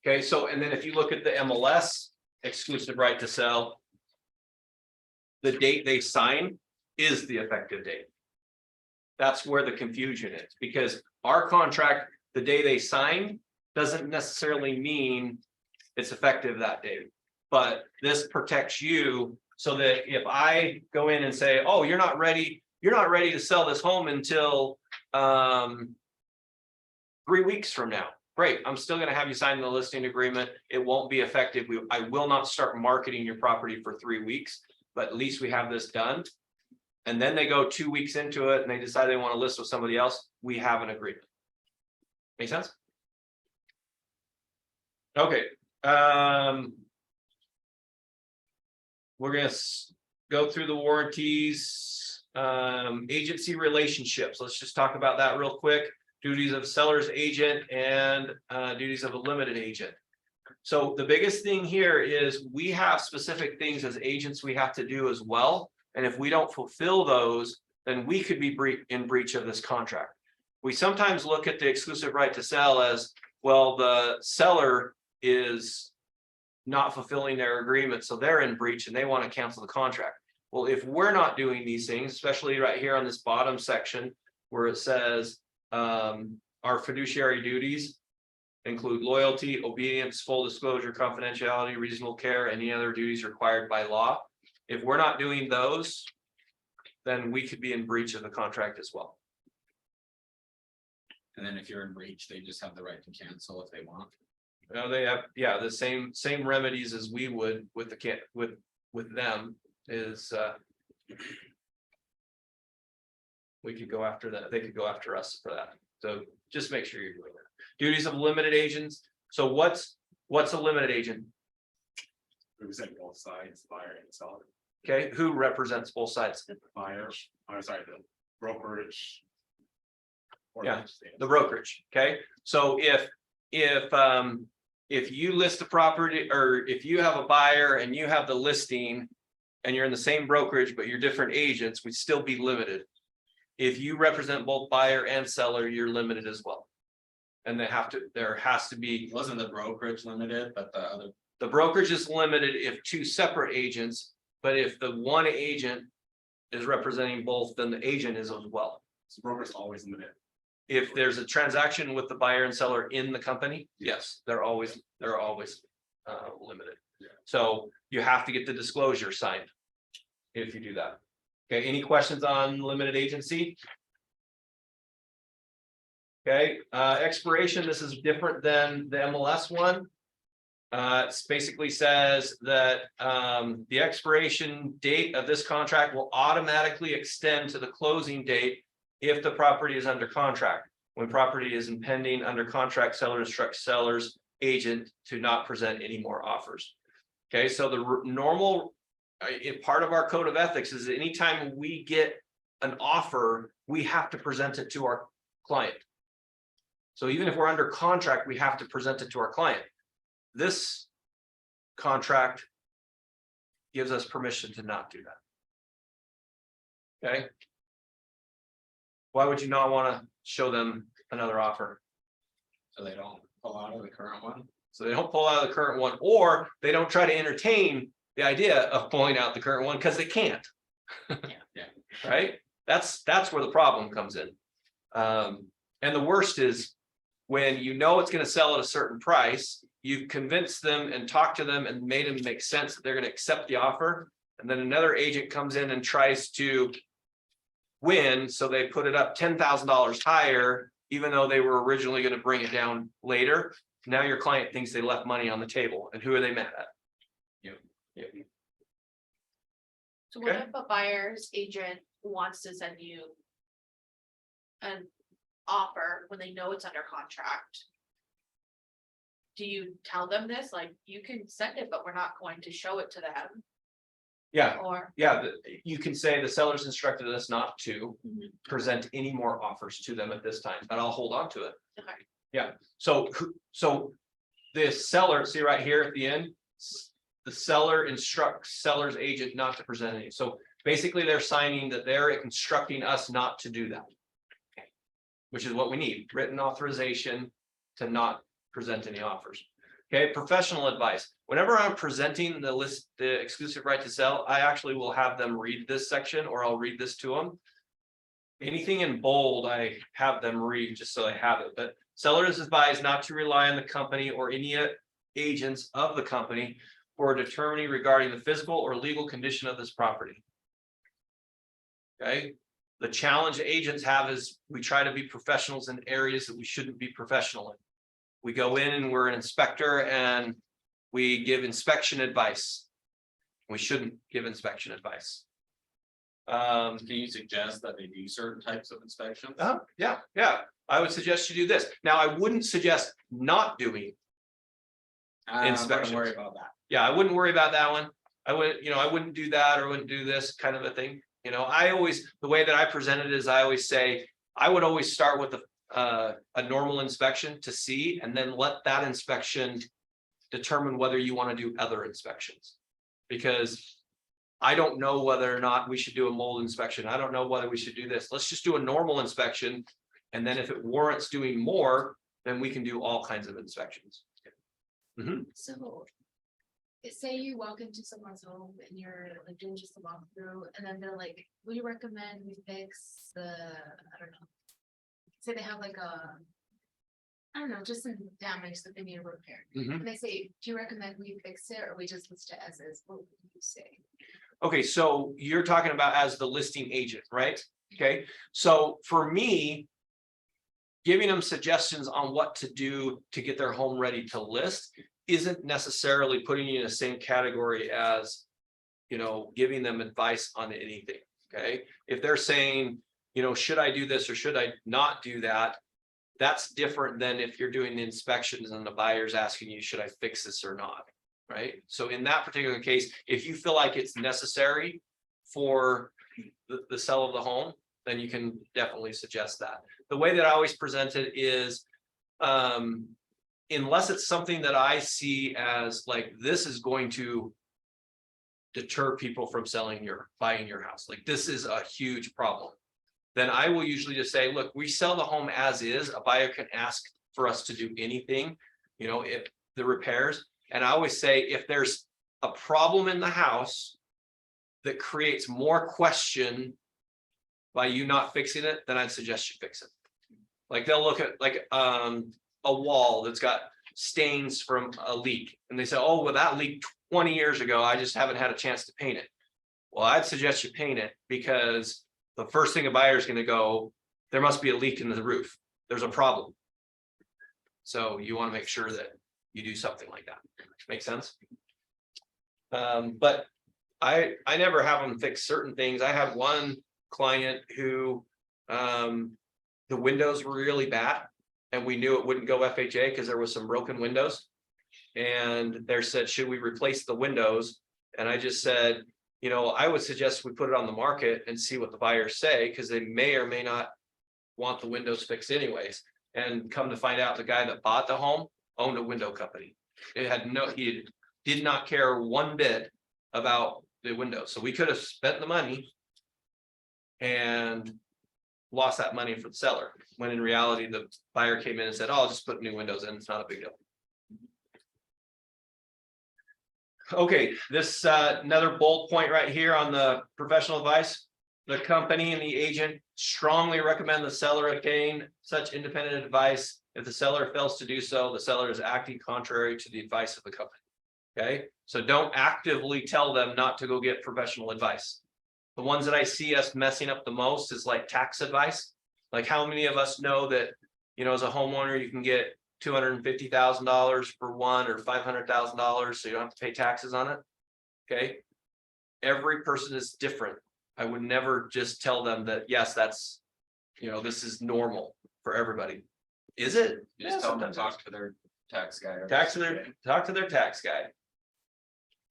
Okay, so and then if you look at the MLS exclusive right to sell, the date they sign is the effective date. That's where the confusion is, because our contract, the day they sign, doesn't necessarily mean it's effective that day. But this protects you so that if I go in and say, oh, you're not ready to sell this home until 3 weeks from now. Great, I'm still gonna have you sign the listing agreement. It won't be effective. I will not start marketing your property for 3 weeks, but at least we have this done. And then they go 2 weeks into it and they decide they want to list with somebody else. We have an agreement. Make sense? Okay, we're gonna go through the warranties, agency relationships. Let's just talk about that real quick. Duties of seller's agent and duties of a limited agent. So the biggest thing here is we have specific things as agents we have to do as well. And if we don't fulfill those, then we could be in breach of this contract. We sometimes look at the exclusive right to sell as, well, the seller is not fulfilling their agreement, so they're in breach and they want to cancel the contract. Well, if we're not doing these things, especially right here on this bottom section where it says our fiduciary duties include loyalty, obedience, full disclosure, confidentiality, reasonable care, any other duties required by law. If we're not doing those, then we could be in breach of the contract as well. And then if you're in breach, they just have the right to cancel if they want. They have, yeah, the same remedies as we would with the with them is we could go after that. They could go after us for that. So just make sure you're doing that. Duties of limited agents. So what's a limited agent? Represent both sides, buyer and seller. Okay, who represents both sides? Buyer, I'm sorry, the brokerage. or Yeah, the- The brokerage. Okay, so if you list a property, or if you have a buyer and you have the listing and you're in the same brokerage, but you're different agents, we'd still be limited. If you represent both buyer and seller, you're limited as well. And there has to be, It wasn't the brokerage limited, but the other, the brokerage is limited if two separate agents, but if the one agent is representing both, then the agent is as well. So broker's always limited. If there's a transaction with the buyer and seller in the company, yes, they're always limited. Yeah. So you have to get the disclosure signed if you do that. Okay, any questions on limited agency? Okay, expiration, this is different than the MLS one. It basically says that the expiration date of this contract will automatically extend to the closing date if the property is under contract. When property is impending under contract, seller instructs seller's agent to not present any more offers. Okay, so the normal part of our code of ethics is that anytime we get an offer, we have to present it to our client. So even if we're under contract, we have to present it to our client. This contract gives us permission to not do that. Okay. Why would you not want to show them another offer? so they don't pull out of the current one. So they don't pull out of the current one, or they don't try to entertain the idea of pulling out the current one because they can't. Yeah. Right? That's where the problem comes in. And the worst is when you know it's going to sell at a certain price, you've convinced them and talked to them and made them make sense that they're going to accept the offer. And then another agent comes in and tries to win. So they put it up $10,000 higher, even though they were originally going to bring it down later. Now your client thinks they left money on the table, and who are they mad at? So what Okay. if a buyer's agent wants to send you an offer when they know it's under contract? Do you tell them this, like, you can send it, but we're not going to show it to them, Yeah, or? yeah, you can say the seller's instructed us not to Mhm. present any more offers to them at this time, but I'll hold on to it. Okay. So the seller, see right here at the end, the seller instructs seller's agent not to present any. So basically they're signing that they're instructing us not to do that. Which is what we need, written authorization to not present any offers. Okay, professional advice. Whenever I'm presenting the list, the exclusive right to sell, I actually will have them read this section, or I'll read this to them. Anything in bold, I have them read just so I have it, but seller is advised not to rely on the company or any agents of the company for determining regarding the physical or legal condition of this property. Okay, the challenge agents have is we try to be professionals in areas that we shouldn't be professional in. We go in and we're an inspector and we give inspection advice. We shouldn't give inspection advice. Can you suggest that they do certain types of inspections? Yeah, I would suggest you do this. Now, I wouldn't suggest not doing. I wouldn't Inspections. worry about that. Yeah, I wouldn't worry about that one. I wouldn't do that or wouldn't do this kind of a thing. The way that I present it is I always say, I would always start with a normal inspection to see, and then let that inspection determine whether you want to do other inspections. Because I don't know whether or not we should do a mold inspection. I don't know whether we should do this. Let's just do a normal inspection. And then if it warrants doing more, then we can do all kinds of inspections. So, say you walk into someone's home and you're like doing just a walkthrough, and then they're like, we recommend we fix the, I don't know. Say they have like I don't know, just some damage that they need to repair. Mhm. And they say, do you recommend we fix it, or we just list it as is? What would you say? Okay, so you're talking about as the listing agent, right? Okay, so for me, giving them suggestions on what to do to get their home ready to list isn't necessarily putting you in the same category as, giving them advice on anything, okay? If they're saying, should I do this or should I not do that? That's different than if you're doing inspections and the buyer's asking you, should I fix this or not? Right? So in that particular case, if you feel like it's necessary for the sale of the home, then you can definitely suggest that. The way that I always present it is, unless it's something that I see as like, this is going to deter people from buying your house, like this is a huge problem, then I will usually just say, look, we sell the home as is. A buyer can ask for us to do anything, if the repairs. And I always say, if there's a problem in the house that creates more question by you not fixing it, then I'd suggest you fix it. Like they'll look at a wall that's got stains from a leak, and they say, oh, well, that leaked 20 years ago. I just haven't had a chance to paint it. Well, I'd suggest you paint it, because the first thing a buyer is going to go, there must be a leak in the roof. There's a problem. So you want to make sure that you do something like that. Make sense? But I never have them fix certain things. I have one client who the windows were really bad, and we knew it wouldn't go FHA because there was some broken windows. And they said, should we replace the windows? And I just said, I would suggest we put it on the market and see what the buyers say, because they may or may not want the windows fixed anyways. And come to find out, the guy that bought the home owned a window company. He did not care one bit about the windows. So we could have spent the money and lost that money for the seller, when in reality, the buyer came in and said, oh, I'll just put new windows in. It's not a big deal. Okay, this another bold point right here on the professional advice. The company and the agent strongly recommend the seller obtain such independent advice. If the seller fails to do so, the seller is acting contrary to the advice of the company. Okay, so don't actively tell them not to go get professional advice. The ones that I see us messing up the most is like tax advice. Like, how many of us know that, as a homeowner, you can get $250,000 for one, or $500,000, so you don't have to pay taxes on it. Okay. Every person is different. I would never just tell them that, yes, that's, this is normal for everybody. Is it? Just tell them to talk to their tax guy. Talk to their tax guy.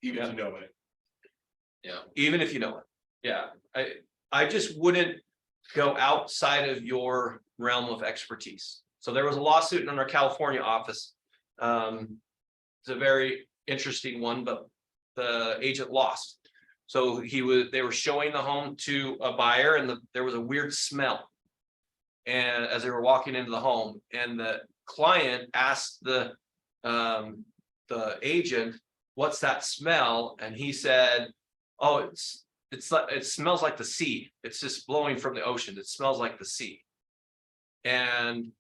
Even if you know it. Yeah. Even if you know it. Yeah. I just wouldn't go outside of your realm of expertise. So there was a lawsuit in our California office. It's a very interesting one, but the agent lost. So they were showing the home to a buyer, and there was a weird smell. And as they were walking into the home, and the client asked the the agent, what's that smell? And he said, oh, it smells like the sea. It's just blowing from the ocean. It smells like the sea. And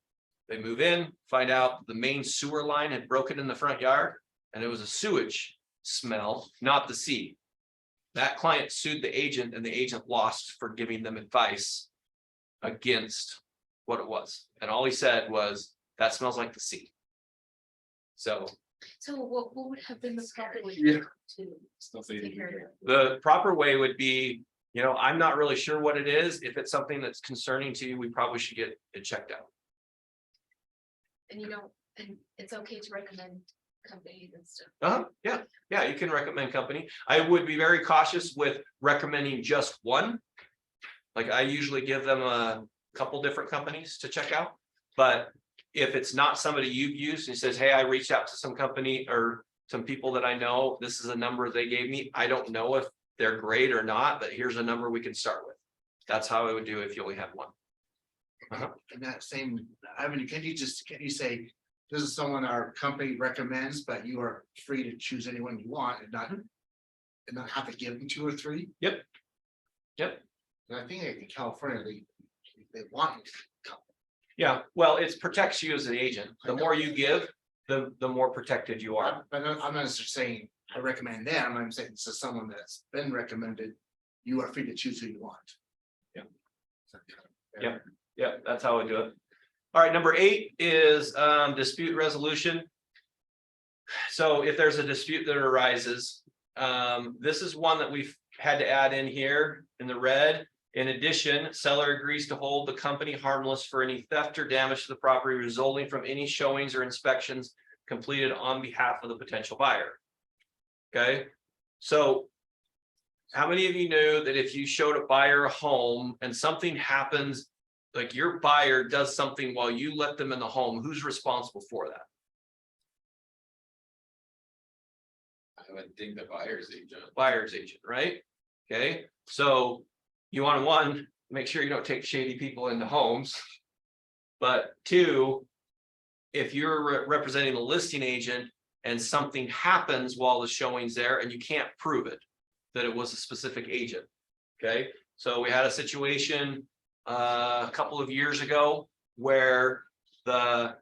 they move in, find out the main sewer line had broken in the front yard, and it was a sewage smell, not the sea. That client sued the agent, and the agent lost for giving them advice against what it was. And all he said was, that smells like the sea. So So what would have been the proper way Yeah. to? Still say take care of it? the proper way would be, I'm not really sure what it is. If it's something that's concerning to you, we probably should get it checked out. And you don't, and it's okay to recommend companies and stuff. Yeah, you can recommend company. I would be very cautious with recommending just one. Like I usually give them a couple different companies to check out, but if it's not somebody you've used and says, hey, I reached out to some company or some people that I know, this is a number they gave me. I don't know if they're great or not, but here's a number we can start with. That's how I would do it if you only have one. In that same avenue, can you say, this is someone our company recommends, but you are free to choose anyone you want and not have to give them 2 or 3? Yep. And I think in California, they want you to come. Yeah, well, it protects you as an agent. The more you give, the more protected you are. I'm not just saying I recommend them, I'm saying this is someone that's been recommended, you are free to choose who you want. Yeah. Yeah, that's how I do it. All right, number 8 is dispute resolution. So if there's a dispute that arises, this is one that we've had to add in here in the red. In addition, seller agrees to hold the company harmless for any theft or damage to the property resulting from any showings or inspections completed on behalf of the potential buyer. Okay, so how many of you knew that if you showed a buyer a home and something happens, like your buyer does something while you let them in the home, who's responsible for that? I would think the buyer's agent. Buyer's agent, right? Okay, so you want to make sure you don't take shady people into homes. But 2, if you're representing the listing agent and something happens while the showing's there and you can't prove it, that it was a specific agent. Okay, so we had a situation a couple of years ago where the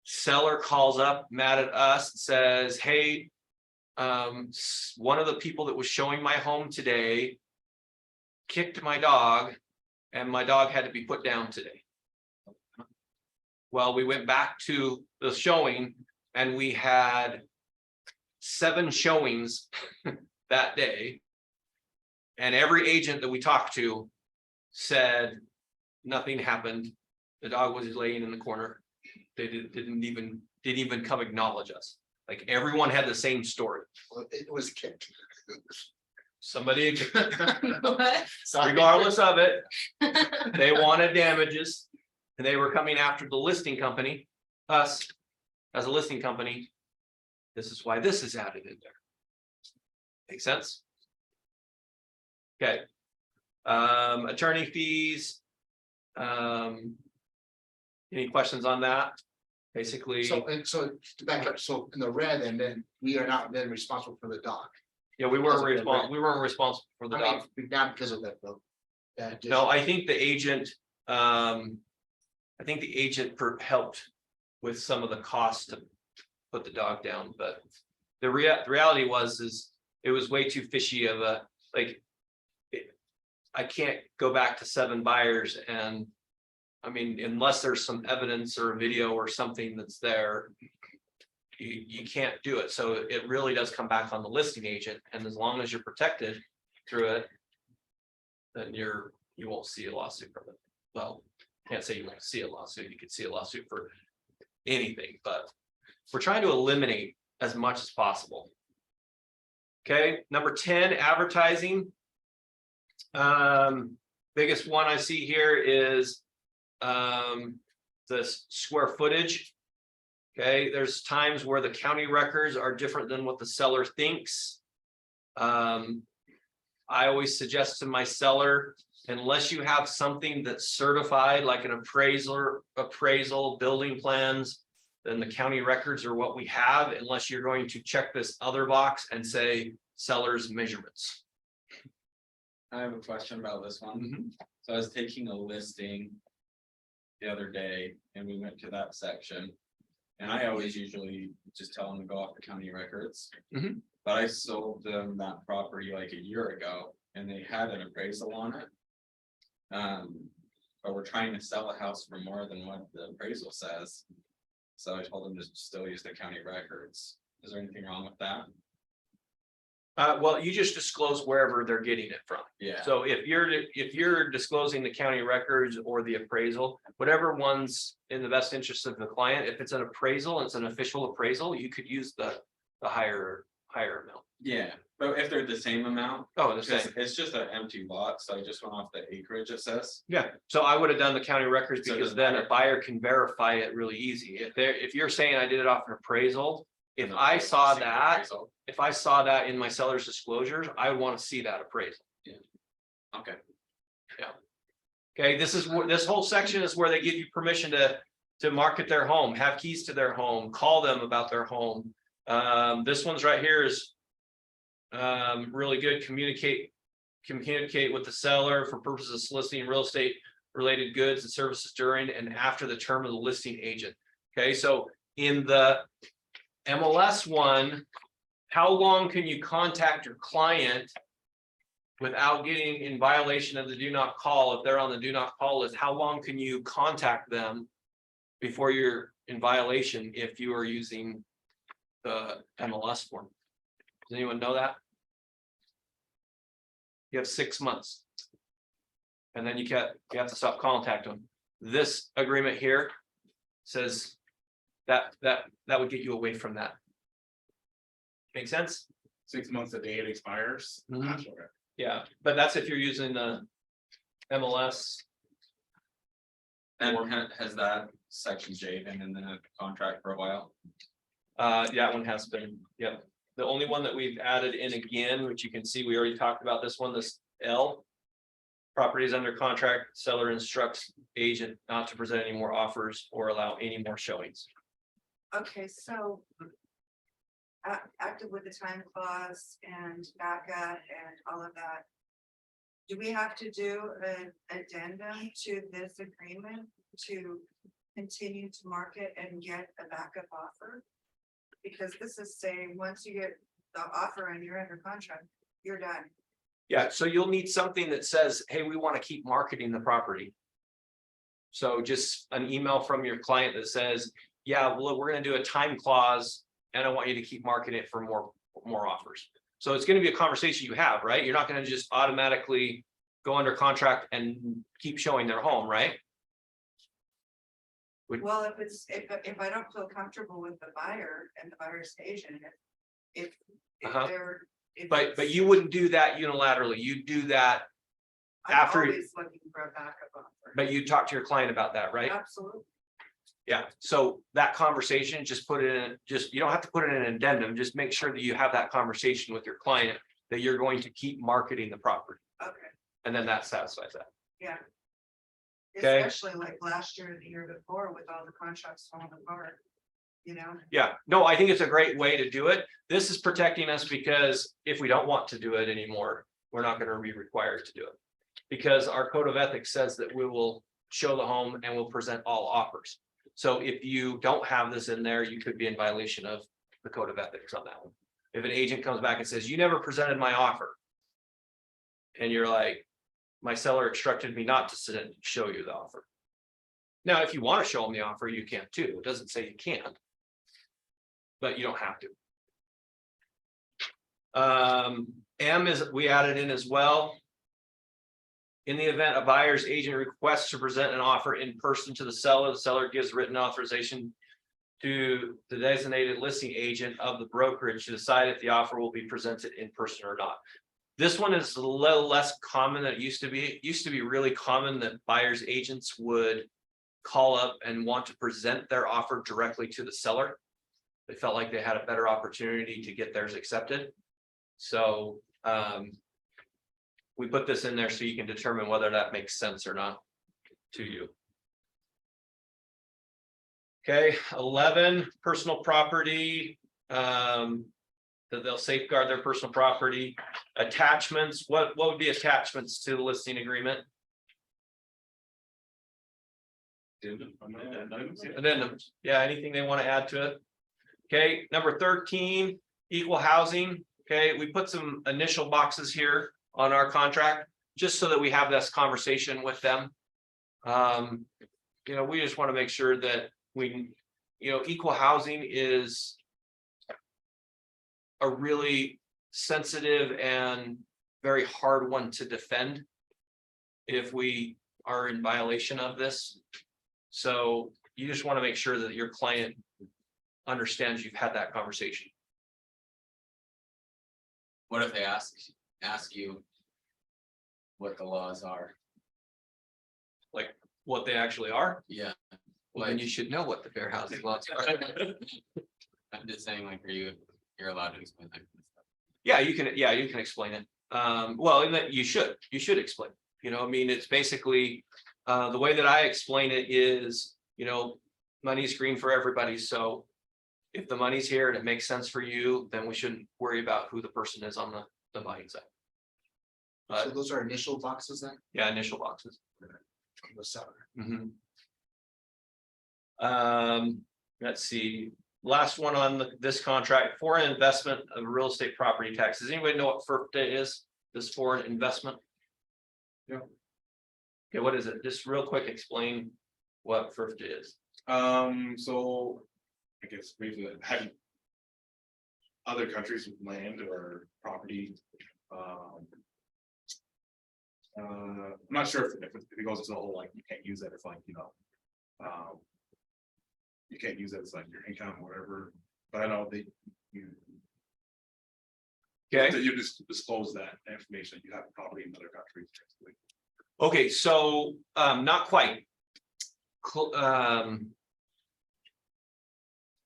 seller calls up mad at us, says, hey, one of the people that was showing my home today kicked my dog and my dog had to be put down today. Well, we went back to the showing and we had 7 showings that day. And every agent that we talked to said nothing happened. The dog was laying in the corner. They didn't even come acknowledge us. Like everyone had the same story. Well, it was kicked. Somebody, What? Sorry. regardless of it, they wanted damages. And they were coming after the listing company, us as a listing company. This is why this is added in there. Make sense? Okay. Attorney fees. Any questions on that? Basically, So to back up, so in the red, and then we are not then responsible for the dog. yeah, we weren't responsible for the I dog. mean, not because of that though. No, I think the agent, helped with some of the costs to put the dog down, but the reality is it was way too fishy of a, like, I can't go back to 7 buyers and, I mean, unless there's some evidence or a video or something that's there, you can't do it. So it really does come back on the listing agent, and as long as you're protected through it, then you won't see a lawsuit from it. Well, can't say you won't see a lawsuit. You could see a lawsuit for anything, but we're trying to eliminate as much as possible. Okay, number 10, advertising. Biggest one I see here is the square footage. Okay, there's times where the county records are different than what the seller thinks. I always suggest to my seller, unless you have something that's certified, like an appraisal, building plans, then the county records are what we have, unless you're going to check this other box and say seller's measurements. I have a question about this one. So I was taking a listing. The other day and we went to that section. And I always usually just tell them to go off the county records. Mhm. But I sold them that property like a year ago and they had an appraisal on it. But we're trying to sell a house for more than what the appraisal says. So I told them to still use the county records. Is there anything wrong with that? Well, you just disclose wherever they're getting it from. Yeah. So if you're disclosing the county records or the appraisal, whatever one's in the best interest of the client, if it's an appraisal, it's an official appraisal, you could use the higher amount. Yeah, but if they're the same amount, Oh, the same. it's just an empty lot, so I just went off the acreage it says. Yeah, so I would have done the county records So it because doesn't then a matter. buyer can verify it really easy. If you're saying I did it off an appraisal, if And I the saw single that, appraisal. if I saw that in my seller's disclosures, I would want to see that appraisal. Okay, Okay, this is where, this whole section is where they give you permission to market their home, have keys to their home, call them about their home. This one's right here is really good, communicate with the seller for purposes of soliciting real estate related goods and services during and after the term of the listing agent. Okay, so in the MLS one, how long can you contact your client without getting in violation of the do not call? If they're on the do not call list, how long can you contact them before you're in violation if you are using the MLS form? Does anyone know that? You have 6 months. And then you have to stop contacting them. This agreement here says that would get you away from that. Make sense? 6 months the day it expires. Mhm. Not sure. Yeah, but that's if you're using the MLS. and has that section J been in the contract for a while? Yeah, one has been, yep. The only one that we've added in again, which you can see, we already talked about this one, this L. Property is under contract, seller instructs agent not to present any more offers or allow any more showings. Okay, so. Active with the time clause and BACA and all of that. Do we have to do an addendum to this agreement to continue to market and get a backup offer? Because this is saying, once you get the offer and you're under contract, you're done. Yeah, so you'll need something that says, hey, we want to keep marketing the property. So just an email from your client that says, yeah, well, we're gonna do a time clause. And I want you to keep marketing it for more offers. So it's gonna be a conversation you have, right? You're not gonna just automatically go under contract and keep showing their home, right? Well, if I don't feel comfortable with the buyer and the buyer's agent, if Uh-huh. they're. if But it's- you wouldn't do that unilaterally. You do that, I'm after- always looking for a backup offer. but you talk to your client about that, right? Absolutely. Yeah, so that conversation, just put it in, you don't have to put it in an addendum, just make sure that you have that conversation with your client. That you're going to keep marketing the property, Okay, and then that satisfies that. yeah. Okay. Especially like last year or the year before with all the contracts falling apart, you know? Yeah, no, I think it's a great way to do it. This is protecting us because if we don't want to do it anymore, we're not gonna be required to do it. Because our code of ethics says that we will show the home and will present all offers. So if you don't have this in there, you could be in violation of the code of ethics on that one. If an agent comes back and says, you never presented my offer. And you're like, my seller instructed me not to show you the offer. Now, if you want to show them the offer, you can too. It doesn't say you can't. But you don't have to. M is, we added in as well. In the event a buyer's agent requests to present an offer in person to the seller gives written authorization to the designated listing agent of the brokerage to decide if the offer will be presented in person or not. This one is a little less common than it used to be. It used to be really common that buyer's agents would call up and want to present their offer directly to the seller. They felt like they had a better opportunity to get theirs accepted. So we put this in there so you can determine whether that makes sense or not to you. Okay, 11, personal property, that they'll safeguard their personal property. Attachments, what would be attachments to the listing agreement? Addendums, yeah, anything they want to add to it. Okay, number 13, equal housing. Okay, we put some initial boxes here on our contract, just so that we have this conversation with them. You know, we just want to make sure that we, you know, equal housing is a really sensitive and very hard one to defend if we are in violation of this. So you just want to make sure that your client understands you've had that conversation. What if they ask you what the laws are? Like what they actually are? Yeah, Well, then you should know what the fair housing laws are. I'm just saying, like, you're allowed to explain that. Yeah, you can explain it. Well, and that you should explain, you know, I mean, it's basically, the way that I explain it is, you know, money's green for everybody, so. If the money's here and it makes sense for you, then we shouldn't worry about who the person is on the buying side. So those are initial boxes then? Yeah, initial boxes. From the seller. Mhm. Let's see, last one on this contract, foreign investment of real estate property tax. Does anybody know what FIRPTA is? This foreign investment? Yeah. Okay, what is it? Just real quick, explain what FIRPTA is. So I guess maybe having other countries with land or property. I'm not sure if it goes into the whole, like, you can't use it, it's like, you know. You can't use it as like your income or whatever, but I know that you. Okay. That you just disclose that information, you have property in other countries. basically. Okay, so not quite.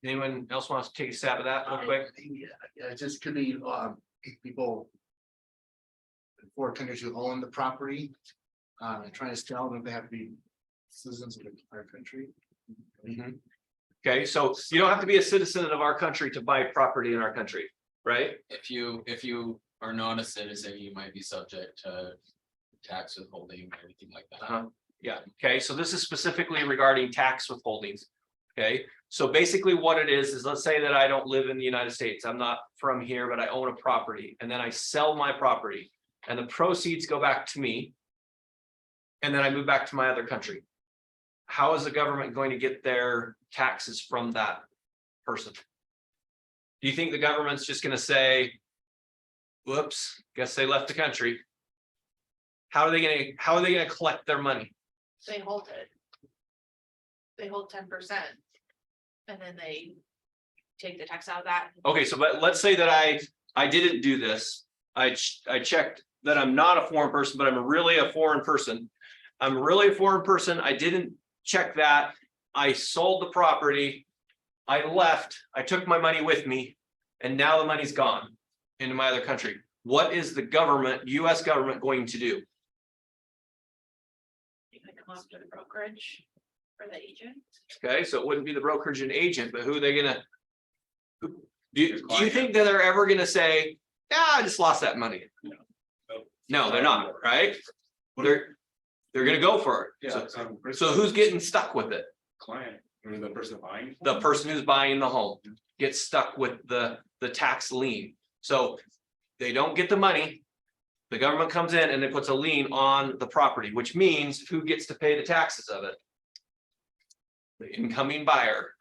Anyone else wants to take a stab at that real quick? Yeah, it just could be, people. Foreign countries who own the property, trying to tell them they have to be citizens of our country. Mhm. Okay, so you don't have to be a citizen of our country to buy property in our country, right? If you are not a citizen, you might be subject to tax withholding or anything like that. Uh-huh. Yeah, okay, so this is specifically regarding tax withholdings. Okay, so basically what it is let's say that I don't live in the United States. I'm not from here, but I own a property and then I sell my property and the proceeds go back to me. And then I move back to my other country. How is the government going to get their taxes from that person? Do you think the government's just gonna say, whoops, guess they left the country? How are they gonna collect their money? They hold it. They hold 10%. And then they take the tax out of that. Okay, so but let's say that I didn't do this. I checked that I'm not a foreign person, but I'm really a foreign person. I'm really a foreign person. I didn't check that. I sold the property. I left. I took my money with me, and now the money's gone into my other country. What is the government, US government, going to do? You can come up to the brokerage or the agent. Okay, so it wouldn't be the brokerage and agent, but who are they gonna? Do you think that they're ever gonna say, yeah, I just lost that money? No, they're not, right? They're gonna go for it. Yeah. So who's getting stuck with it? Client, or the person buying. The person who's buying the home gets stuck with the tax lien. So they don't get the money. The government comes in and it puts a lien on the property, which means who gets to pay the taxes of it? The incoming buyer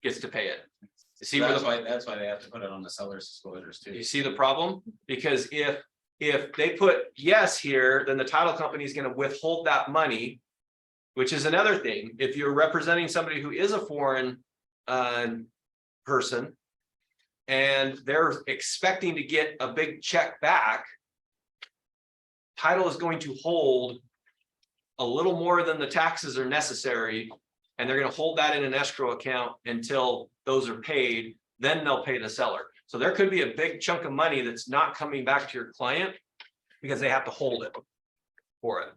gets to pay it. You see where That's why they have to put it on the seller's disclosures too. you see the problem? Because if they put yes here, then the title company is going to withhold that money. Which is another thing. If you're representing somebody who is a foreign person. And they're expecting to get a big check back. Title is going to hold a little more than the taxes are necessary. And they're going to hold that in an escrow account until those are paid, then they'll pay the seller. So there could be a big chunk of money that's not coming back to your client because they have to hold it for it.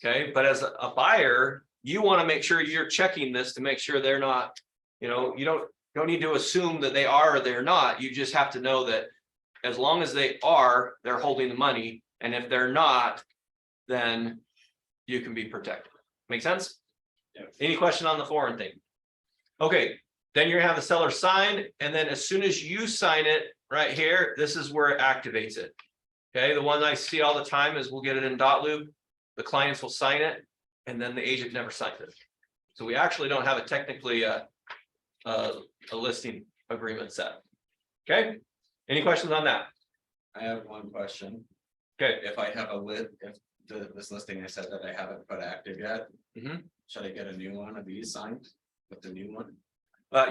Okay, but as a buyer, you want to make sure you're checking this to make sure they're not You know, you don't need to assume that they are or they're not. You just have to know that as long as they are, they're holding the money. And if they're not, then you can be protected. Make sense? Yeah. Any question on the foreign thing? Okay, then you're gonna have the seller sign, and then as soon as you sign it right here, this is where it activates it. Okay, the one I see all the time is we'll get it in dot loop. The clients will sign it, and then the agent never signs it. So we actually don't have technically a listing agreement set. Okay, any questions on that? I have one question. Okay, If I have if this listing I said that I haven't put active yet. Mhm. Should I get a new one of these signed with the new one?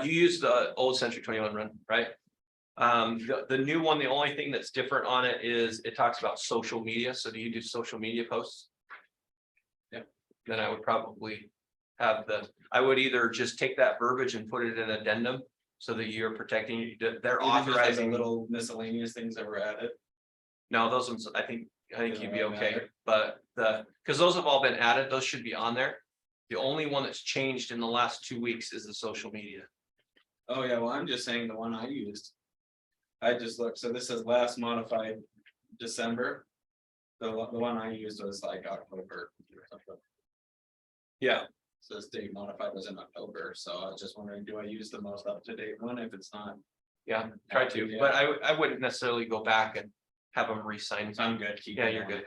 you used the old Century 21 run, right? The new one, the only thing that's different on it is it talks about social media. So do you do social media posts? Yeah, then I would probably have I would either just take that verbiage and put it in addendum so that you're protecting, they're Even just like the authorizing. little miscellaneous things that were added. No, those ones, I think you'd be don't okay, matter. but because those have all been added, those should be on there. The only one that's changed in the last 2 weeks is the social media. Oh, yeah, well, I'm just saying the one I used. I just looked, so this is last modified December. The one I used was like October. Yeah, So this date modified was in October, so I was just wondering, do I use the most up-to-date one if it's not? yeah, try to, Yeah. but I wouldn't necessarily go back and have them re-sign. I'm good. keep Yeah, it you're on. good.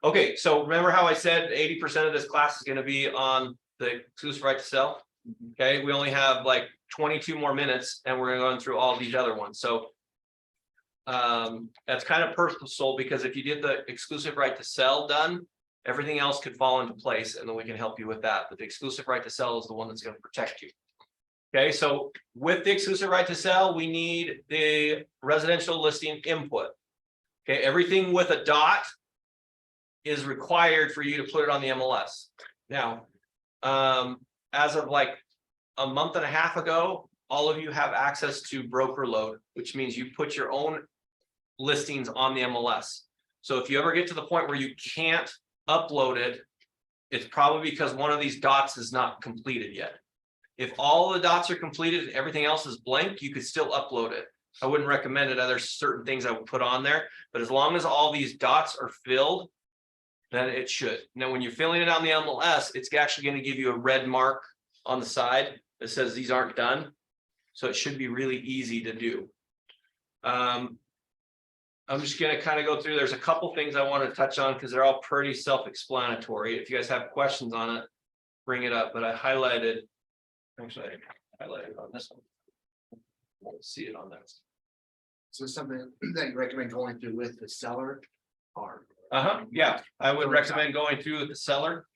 Okay, so remember how I said 80% of this class is gonna be on the exclusive right to sell? Okay, we only have like 22 more minutes and we're going through all these other ones, so. That's kind of purposeful because if you did the exclusive right to sell done, everything else could fall into place and then we can help you with that, but the exclusive right to sell is the one that's gonna protect you. Okay, so with the exclusive right to sell, we need the residential listing input. Okay, everything with a dot is required for you to put it on the MLS. Now, as of like a month and a half ago, all of you have access to broker load, which means you put your own listings on the MLS. So if you ever get to the point where you can't upload it, it's probably because one of these dots is not completed yet. If all the dots are completed and everything else is blank, you could still upload it. I wouldn't recommend it. There's certain things I would put on there, but as long as all these dots are filled, then it should. Now, when you're filling it on the MLS, it's actually going to give you a red mark on the side that says these aren't done. So it should be really easy to do. I'm just going to kind of go through. There's a couple things I want to touch on because they're all pretty self-explanatory. If you guys have questions on it, bring it up. But I highlighted, actually, I highlighted on this one. We'll see it on that. So something that you recommend going through with the seller or Yeah, I would recommend going through with the seller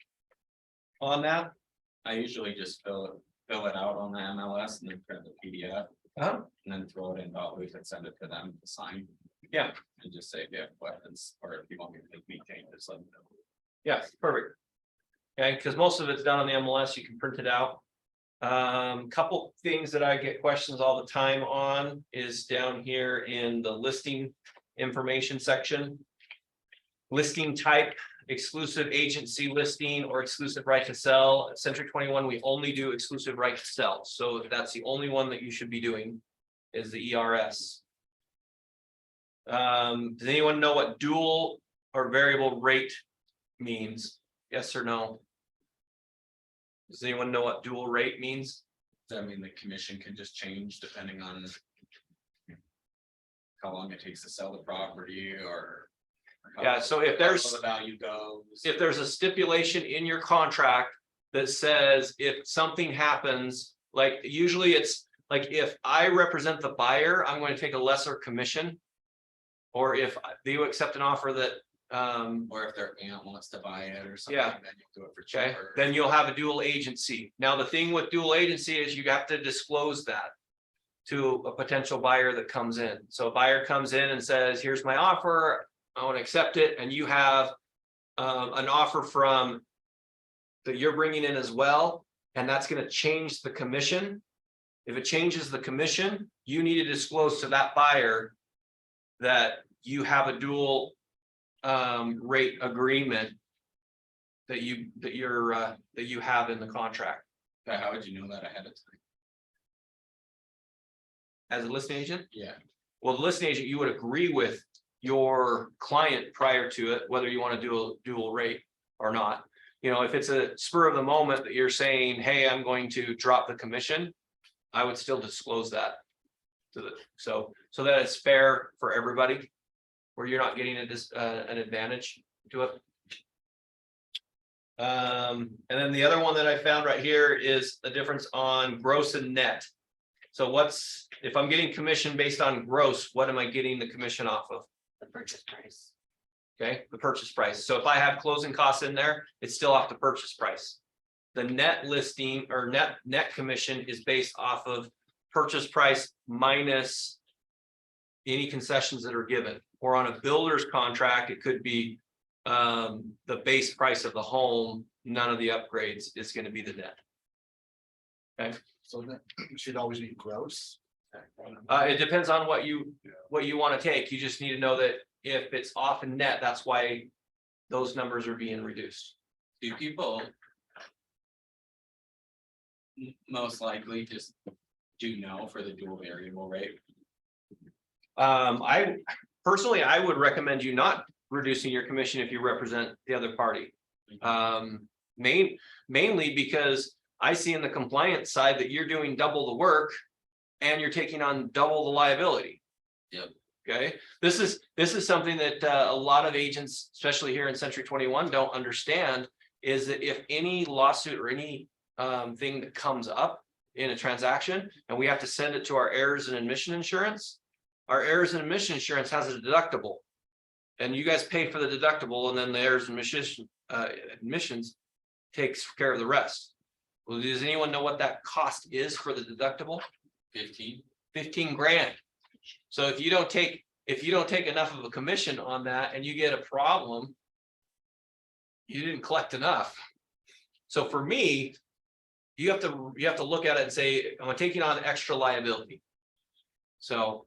on that. I usually just fill it out on the MLS and then print the PDF. Uh-huh. And then throw it in .loop and send it to them to sign. Yeah. And just say if you have questions, or if you want me to make changes, let me know. Yeah, perfect. Okay, because most of it's done on the MLS, you can print it out. Couple things that I get questions all the time on is down here in the listing information section. Listing type, exclusive agency listing or exclusive right to sell. At Century 21, we only do exclusive right to sell. So that's the only one that you should be doing is the ERS. Does anyone know what dual or variable rate means? Yes or no? Does anyone know what dual rate means? Does that mean the commission can just change depending on how long it takes to sell the property or? how- Yeah, so if there's- how the value goes. If there's a stipulation in your contract that says if something happens, like usually it's like if I represent the buyer, I'm going to take a lesser commission. Or if you accept an offer that, Or if their aunt wants to buy it or something, Yeah. then you do it for okay, cheaper. then you'll have a dual agency. Now, the thing with dual agency is you have to disclose that to a potential buyer that comes in. So a buyer comes in and says, here's my offer, I want to accept it, and you have an offer from that you're bringing in as well, and that's going to change the commission. If it changes the commission, you need to disclose to that buyer that you have a dual rate agreement that you have in the contract. How would you know that ahead of time? as a listing agent? Yeah. Well, the listing agent, you would agree with your client prior to it, whether you want to do a dual rate or not. You know, if it's a spur of the moment that you're saying, hey, I'm going to drop the commission, I would still disclose that. So that it's fair for everybody, where you're not getting an advantage to it. And then the other one that I found right here is the difference on gross and net. So if I'm getting commission based on gross, what am I getting the commission off of? The purchase price. Okay, the purchase price. So if I have closing costs in there, it's still off the purchase price. The net listing or net commission is based off of purchase price minus any concessions that are given. Or on a builder's contract, it could be the base price of the home, none of the upgrades is going to be the net. Okay, So that it should always be gross. it depends on what you want to take. You just need to know that if it's off and net, that's why those numbers are being reduced. Do people most likely just do no for the dual variable rate? I personally, I would recommend you not reducing your commission if you represent the other party. Mainly because I see in the compliance side that you're doing double the work and you're taking on double the liability. Yep. Okay, this is something that a lot of agents, especially here in Century 21, don't understand, is that if any lawsuit or any thing that comes up in a transaction and we have to send it to our errors and admission insurance, our errors and admission insurance has a deductible. And you guys pay for the deductible, and then the errors and admissions takes care of the rest. Well, does anyone know what that cost is for the deductible? 15 grand. So if you don't take enough of a commission on that and you get a problem, you didn't collect enough. So for me, you have to look at it and say, am I taking on extra liability? So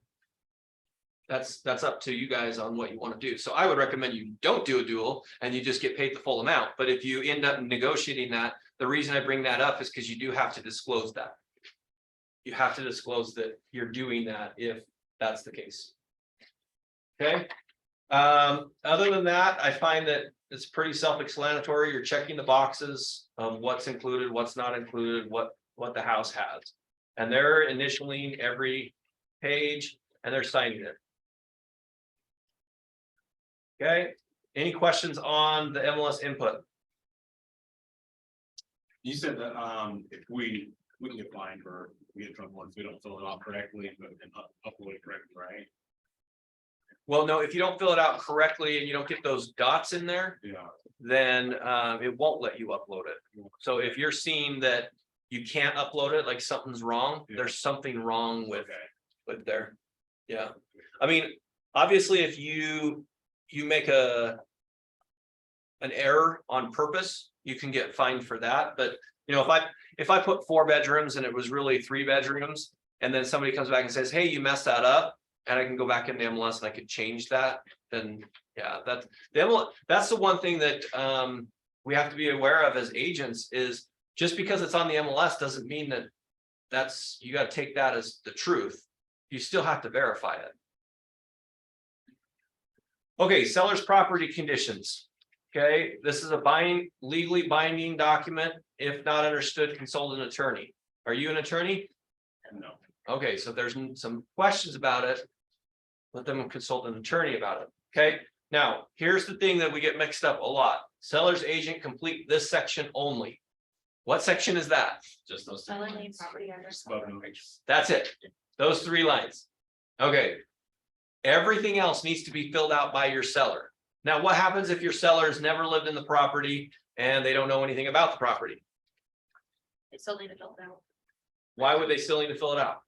that's up to you guys on what you want to do. So I would recommend you don't do a dual and you just get paid the full amount. But if you end up negotiating that, the reason I bring that up is because you do have to disclose that. You have to disclose that you're doing that if that's the case. Okay. Other than that, I find that it's pretty self-explanatory. You're checking the boxes of what's included, what's not included, what the house has. And they're initialing every page and they're signing it. Okay, any questions on the MLS input? You said that if we can get fined or we get in trouble if we don't fill it out correctly and upload it correctly, right? Well, no, if you don't fill it out correctly and you don't get those dots in there, Yeah. then it won't let you upload it. So if you're seeing that you can't upload it, like something's wrong, Yeah. there's something wrong with Okay. there. Yeah, I mean, obviously, if you make an error on purpose, you can get fined for that. But you know, if I put 4 bedrooms and it was really 3 bedrooms, and then somebody comes back and says, hey, you messed that up, and I can go back into MLS and I could change that, then yeah, that's the one thing that we have to be aware of as agents is just because it's on the MLS doesn't mean that you got to take that as the truth. You still have to verify it. Okay, seller's property conditions. Okay, this is a legally binding document. If not understood, consult an attorney. Are you an attorney? No. Okay, so there's some questions about it. Let them consult an attorney about it. Okay, now here's the thing that we get mixed up a lot. Seller's agent complete this section only. What section is that? Just those. Selling the property under. That's it. Those 3 lines. Okay. Everything else needs to be filled out by your seller. Now, what happens if your seller has never lived in the property and they don't know anything about the property? They still need to fill it out. Why would they still need to fill it out?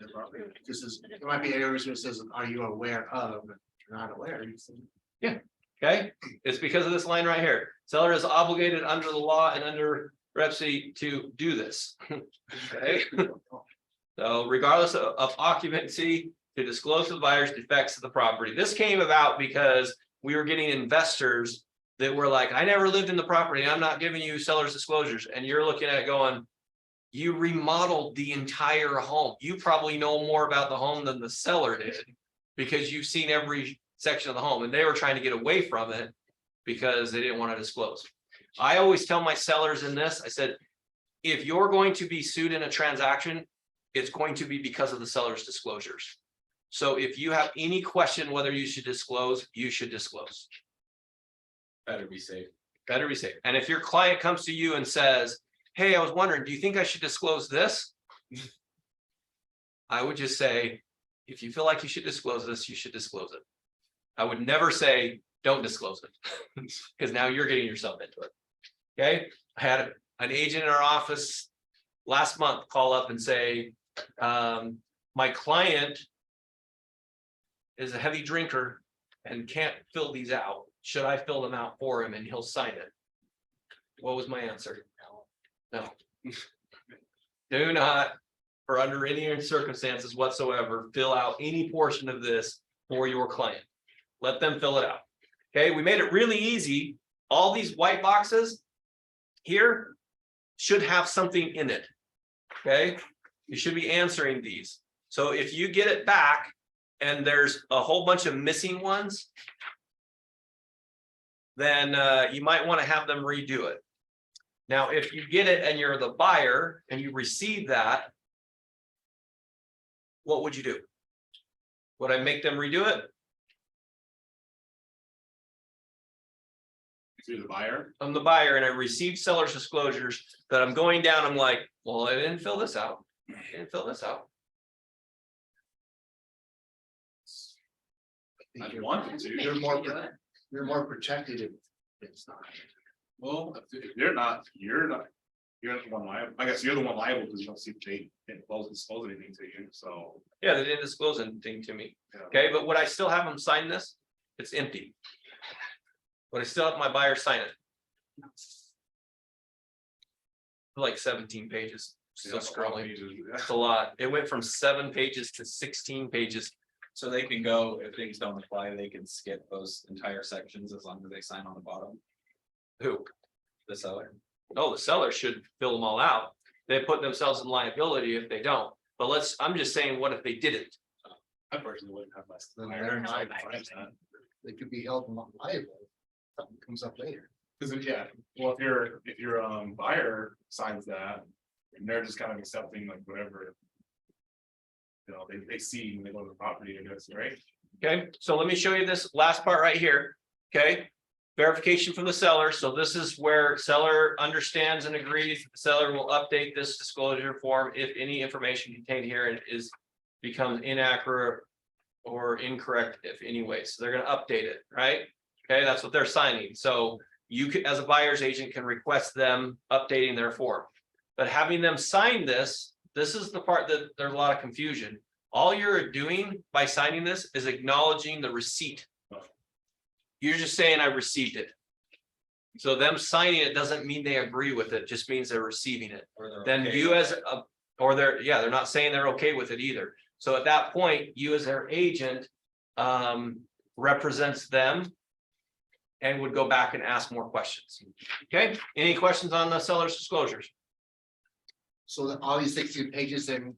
Because there might be areas where it says, are you aware of, if you're not aware, you say, Okay, it's because of this line right here. Seller is obligated under the law and under Rep C to do this. Okay. So regardless of occupancy, to disclose to the buyers defects of the property. This came about because we were getting investors that were like, I never lived in the property. I'm not giving you seller's disclosures. And you're looking at it going, You remodeled the entire home. You probably know more about the home than the seller did. Because you've seen every section of the home and they were trying to get away from it. Because they didn't want to disclose. I always tell my sellers in this, I said, if you're going to be sued in a transaction, it's going to be because of the seller's disclosures. So if you have any question whether you should disclose, you should disclose. Better be safe. Better be safe. And if your client comes to you and says, hey, I was wondering, do you think I should disclose this? I would just say, if you feel like you should disclose this, you should disclose it. I would never say, don't disclose it. Because now you're getting yourself into it. Okay, I had an agent in our office last month call up and say, my client is a heavy drinker and can't fill these out. Should I fill them out for him and he'll sign it? What was my answer? No. Do not, for under any circumstances whatsoever, fill out any portion of this for your client. Let them fill it out. Okay, we made it really easy. All these white boxes here should have something in it. Okay, you should be answering these. So if you get it back and there's a whole bunch of missing ones, then you might want to have them redo it. Now, if you get it and you're the buyer and you receive that, what would you do? Would I make them redo it? If you're the buyer, I'm the buyer and I received seller's disclosures that I'm going down. I'm like, well, I didn't fill this out. I didn't fill this out. I think I wanted to. you're more protected if it's not. Well, if you're not, you're the one liable. I guess you're the one liable because you don't see if they didn't disclose anything to you, so. Yeah, they didn't disclose anything to me. Yeah. Okay, but would I still have them sign this? It's empty. But I still have my buyer sign it. Like 17 pages, still scrolling. That's a lot. It went from 7 pages to 16 pages. So they can go, if things don't apply, they can skip those entire sections as long as they sign on the bottom, Who? the seller. Oh, the seller should fill them all out. They put themselves in liability if they don't. But I'm just saying, what if they didn't? I personally wouldn't have my. Then buyer they're sign not that. They could be held liable. Something comes up later. Cause then, yeah, well, if your buyer signs that, and they're just kind of accepting like whatever. You know, they see when they go to the property, I guess, right? Okay, so let me show you this last part right here. Okay. Verification from the seller. So this is where seller understands and agrees. The seller will update this disclosure form if any information contained here becomes inaccurate or incorrect if any way. So they're going to update it, right? Okay, that's what they're signing. So you could, as a buyer's agent, can request them updating their form. But having them sign this is the part that there's a lot of confusion. All you're doing by signing this is acknowledging the receipt. You're just saying I received it. So them signing it doesn't mean they agree with it, just means they're receiving it. Or they're Then okay you with as it. a, or they're not saying they're okay with it either. So at that point, you as their agent represents them and would go back and ask more questions. Okay, any questions on the seller's disclosures? So that all these 16 pages, then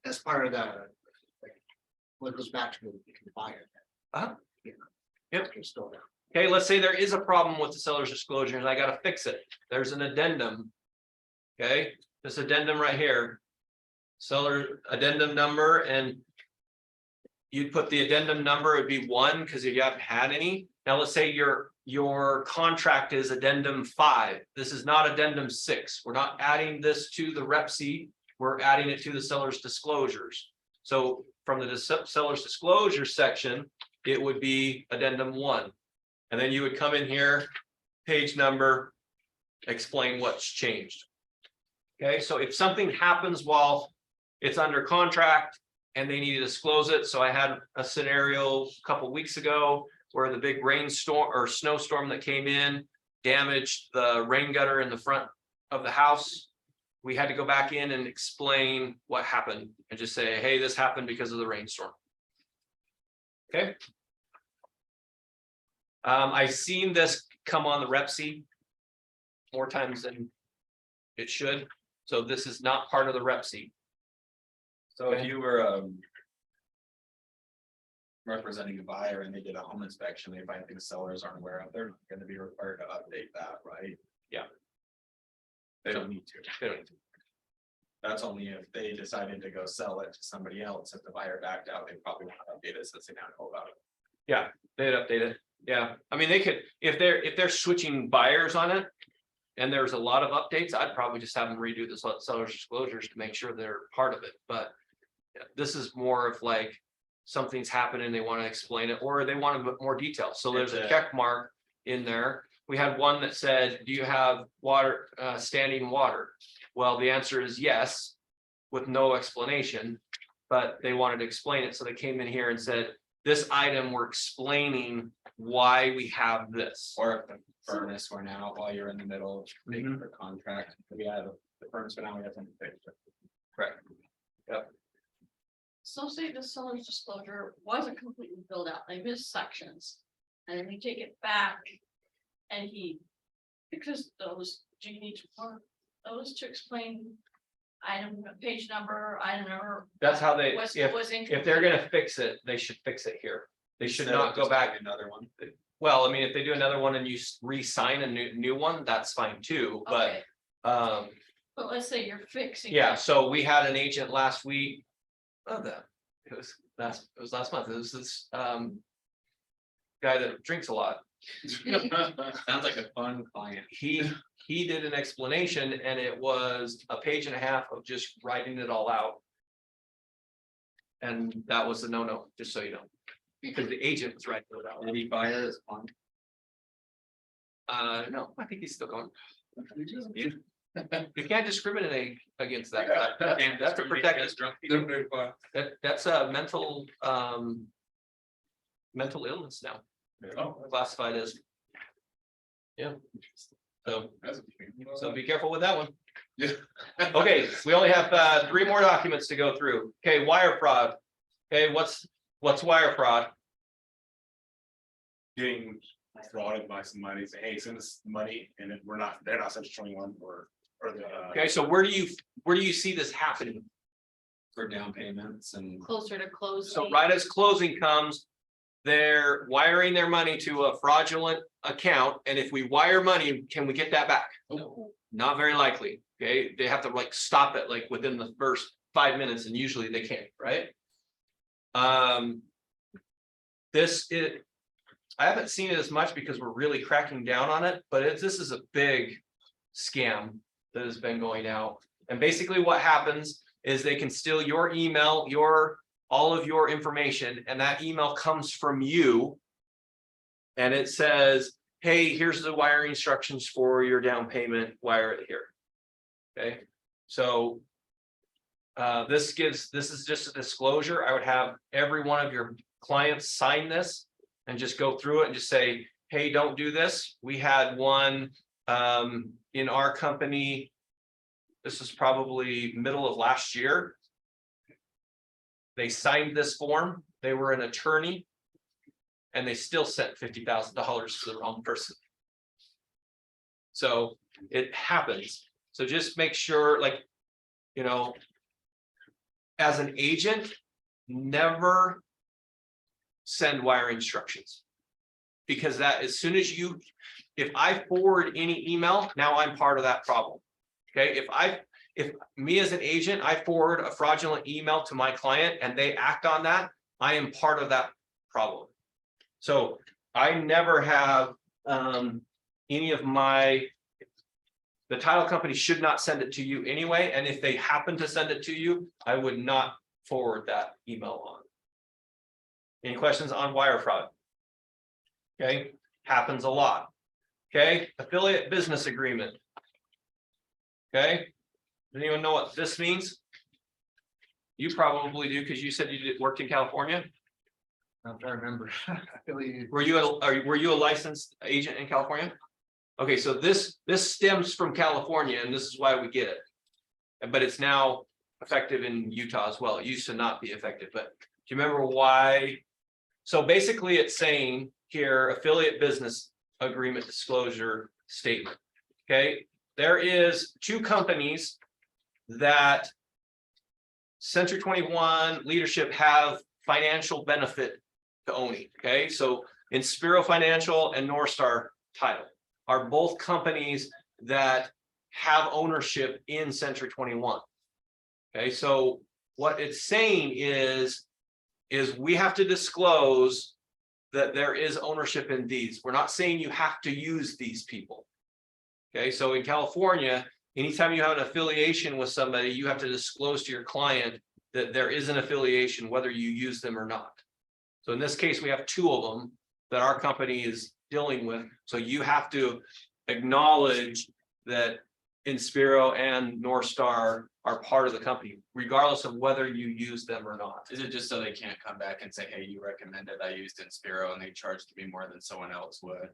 as part of the. Like, what goes back to the buyer. Uh-huh. Yeah. Yep. Okay, still there. Okay, let's say there is a problem with the seller's disclosure and I gotta fix it. There's an addendum. Okay, this addendum right here. Seller addendum number, and you'd put the addendum number, it'd be 1 because if you haven't had any. Now, let's say your contract is addendum 5. This is not addendum 6. We're not adding this to the rep sheet. We're adding it to the seller's disclosures. So from the seller's disclosure section, it would be addendum 1. And then you would come in here, page number, explain what's changed. Okay, so if something happens while it's under contract and they need to disclose it. So I had a scenario a couple weeks ago where the big rainstorm or snowstorm that came in damaged the rain gutter in the front of the house. We had to go back in and explain what happened and just say, hey, this happened because of the rainstorm. Okay. I've seen this come on the rep sheet more times than it should. So this is not part of the rep seat. So if you were representing a buyer and they did a home inspection, they find things sellers aren't aware of, they're not gonna be required to update that, right? Yeah. They don't need to. They don't need to. That's only if they decided to go sell it to somebody else. If the buyer backed out, they probably want to update it since they now know about it. They'd update it. Yeah, I mean, they could, if they're switching buyers on it. And there's a lot of updates, I'd probably just have them redo the seller's disclosures to make sure they're part of it, but. Yeah, this is more of like, something's happening, they want to explain it, or they want a bit more detail, so there's a check mark in there. We had one that said, do you have water, standing water? Well, the answer is yes, with no explanation, but they wanted to explain it, so they came in here and said, this item, we're explaining why we have this. Or if the furnace went out while you're in the middle of making the contract, we have the furnace went out, we have something to fix it. Correct. So say the seller's disclosure wasn't completely filled out, they missed sections, and then we take it back. And he fixes those, do you need to mark those to explain item, page number, item number? That's how they, Was if incomplete? they're gonna fix it, they should fix it here. They should Instead of not go just back. doing another one. Well, I mean, if they do another one and you re-sign a new one, that's fine too, but, Okay, but let's say you're fixing. yeah, it. so we had an agent last week. It was last month, it was this, guy that drinks a lot. Sounds like a fun client. He did an explanation and it was a page and a half of just writing it all out. And that was the no, just so you know, because the agent was writing it out. Any buyer is fun. No, I think he's still going. You can't discriminate against that. That's to protect us. That's a mental illness now, classified as. Yeah. So be careful with that one. Yeah. Okay, we only have 3 more documents to go through. Okay, wire fraud. Okay, what's wire fraud? Getting frauded by somebody, say, hey, send us money, and then they're not Central 21 or the. Okay, so where do you see this happening? For down payments and. Closer to close. So date. right as closing comes, they're wiring their money to a fraudulent account, and if we wire money, can we get that back? No. Not very likely, okay? They have to like stop it like within the first 5 minutes, and usually they can't, right? I haven't seen it as much because we're really cracking down on it, but this is a big scam that has been going out. And basically what happens is they can steal your email, all of your information, and that email comes from you. And it says, hey, here's the wiring instructions for your down payment, wire it here. Okay, so this is just a disclosure. I would have every one of your clients sign this and just go through it and just say, hey, don't do this. We had one in our company. This is probably middle of last year. They signed this form. They were an attorney. And they still sent $50,000 to the wrong person. So it happens. So just make sure, like, you know, as an agent, never send wire instructions. Because that, as soon as if I forward any email, now I'm part of that problem. Okay, if me as an agent, I forward a fraudulent email to my client and they act on that, I am part of that problem. So I never have any of the title company should not send it to you anyway. And if they happen to send it to you, I would not forward that email on. Any questions on wire fraud? Okay, happens a lot. Okay, affiliate business agreement. Okay, does anyone know what this means? You probably do because you said you worked in California. I'm trying to remember. Were you a licensed agent in California? Okay, so this stems from California and this is why we get it. But it's now effective in Utah as well. It used to not be effective, but do you remember why? So basically it's saying here, affiliate business agreement disclosure statement. Okay, there is 2 companies that Century 21 leadership have financial benefit to owning, okay? So Inspiro Financial and North Star Title are both companies that have ownership in Century 21. Okay, so what it's saying is we have to disclose that there is ownership in these. We're not saying you have to use these people. Okay, so in California, anytime you have an affiliation with somebody, you have to disclose to your client that there is an affiliation, whether you use them or not. So in this case, we have two of them that our company is dealing with. So you have to acknowledge that Inspiro and North Star are part of the company, regardless of whether you use them or not. Is it just so they can't come back and say, hey, you recommended I used Inspiro and they charged me more than someone else would?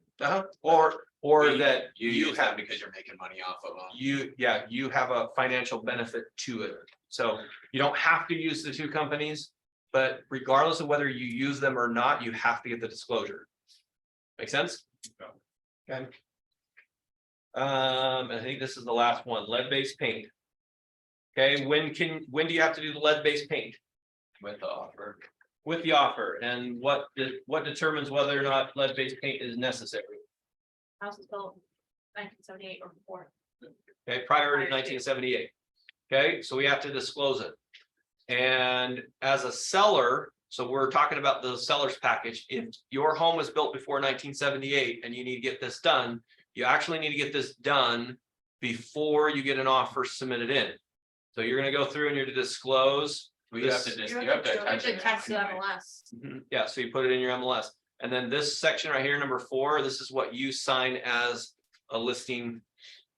Or that You you use have, that because you're making money off of them. you have a financial benefit to it. So you don't have to use the two companies, but regardless of whether you use them or not, you have to get the disclosure. Make sense? Okay. I think this is the last one, lead-based paint. Okay, when do you have to do the lead-based paint? With the offer. With the offer, and what determines whether or not lead-based paint is necessary? House is built 1978 or before. Okay, prior to 1978. Okay, so we have to disclose it. And as a seller, so we're talking about the seller's package. If your home was built before 1978 and you need to get this done, you actually need to get this done before you get an offer submitted in. So you're gonna go through and you're to disclose. You have to attach Actually, it. text the MLS. Yeah, so you put it in your MLS. And then this section right here, number 4, this is what you sign as a listing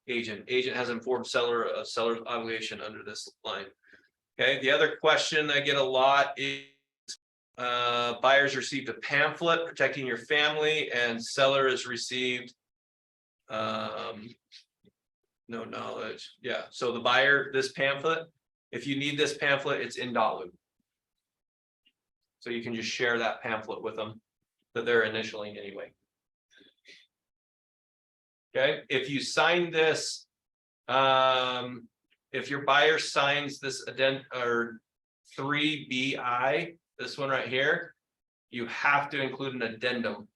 agent. Agent has informed seller of seller's obligation under this line. Okay, the other question I get a lot is buyers received a pamphlet protecting your family and seller has received no knowledge. Yeah, so the buyer, this pamphlet, if you need this pamphlet, it's in Dotloop. So you can just share that pamphlet with them that they're initialing anyway. Okay, if you sign this, if your buyer signs this addend or 3BI, this one right here, you have to include an addendum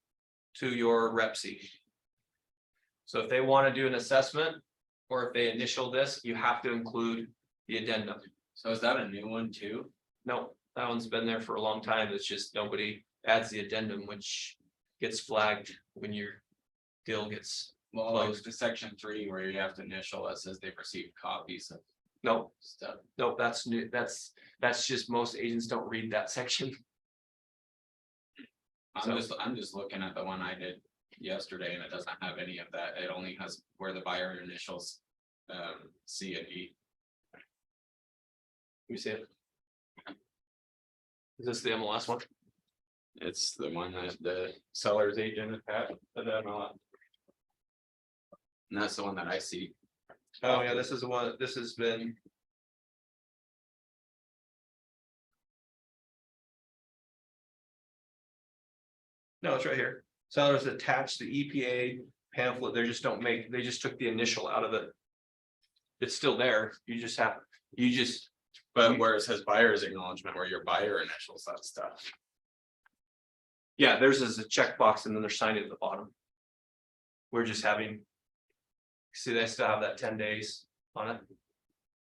to your rep sheet. So if they want to do an assessment, or if they initial this, you have to include the addendum. So is that a new one too? No, that one's been there for a long time. It's just nobody adds the addendum, which gets flagged when your deal gets Well, like closed. the section 3 where you have to initial that says they've received copies of No, stuff. no, that's new. That's just most agents don't read that section. I'm just looking at the one I did yesterday and it doesn't have any of that. It only has where the buyer initials C and E. Let me see it. Is this the MLS one? It's the one that the seller's agent attached, but then and that's the one that I see. Oh, yeah, this is the one, this has been. No, it's right here. Sellers attached the EPA pamphlet. They just don't make, they just took the initial out of it. It's still there. You just have, But where it says buyer's acknowledgement, where your buyer initials that stuff. yeah, theirs is a checkbox and then they're signing at the bottom. We're just having. See, they still have that 10 days on it.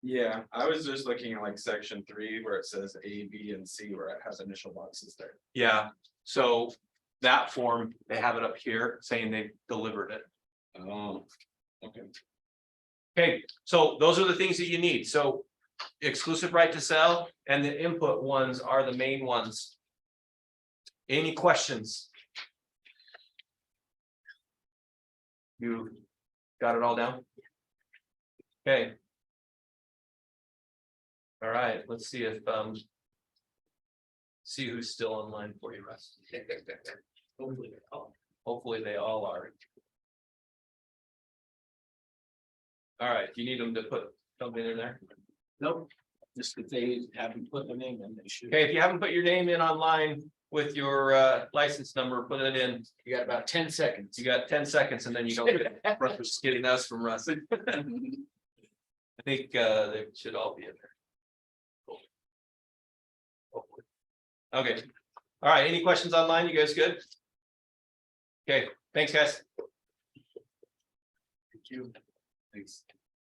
Yeah, I was just looking at like section 3 where it says A, B, and C where it has initial boxes there. Yeah, so that form, they have it up here saying they delivered it. Oh, okay. Okay, so those are the things that you need. So exclusive right to sell and the input ones are the main ones. Any questions? You got it all down? Okay. All right, let's see if see who's still online for you, Russ. Hopefully they all are. All right, do you need them to put something in there? Nope, just if they haven't put their name in, they should. Okay, if you haven't put your name in online with your license number, put it in. You got about 10 seconds. You got 10 seconds and then you don't get it. Russ was just getting us from Russ. think they should all be in there. Cool. Hopefully. Okay, all right, any questions online? You guys good? Okay, thanks, guys. Thank you. Thanks.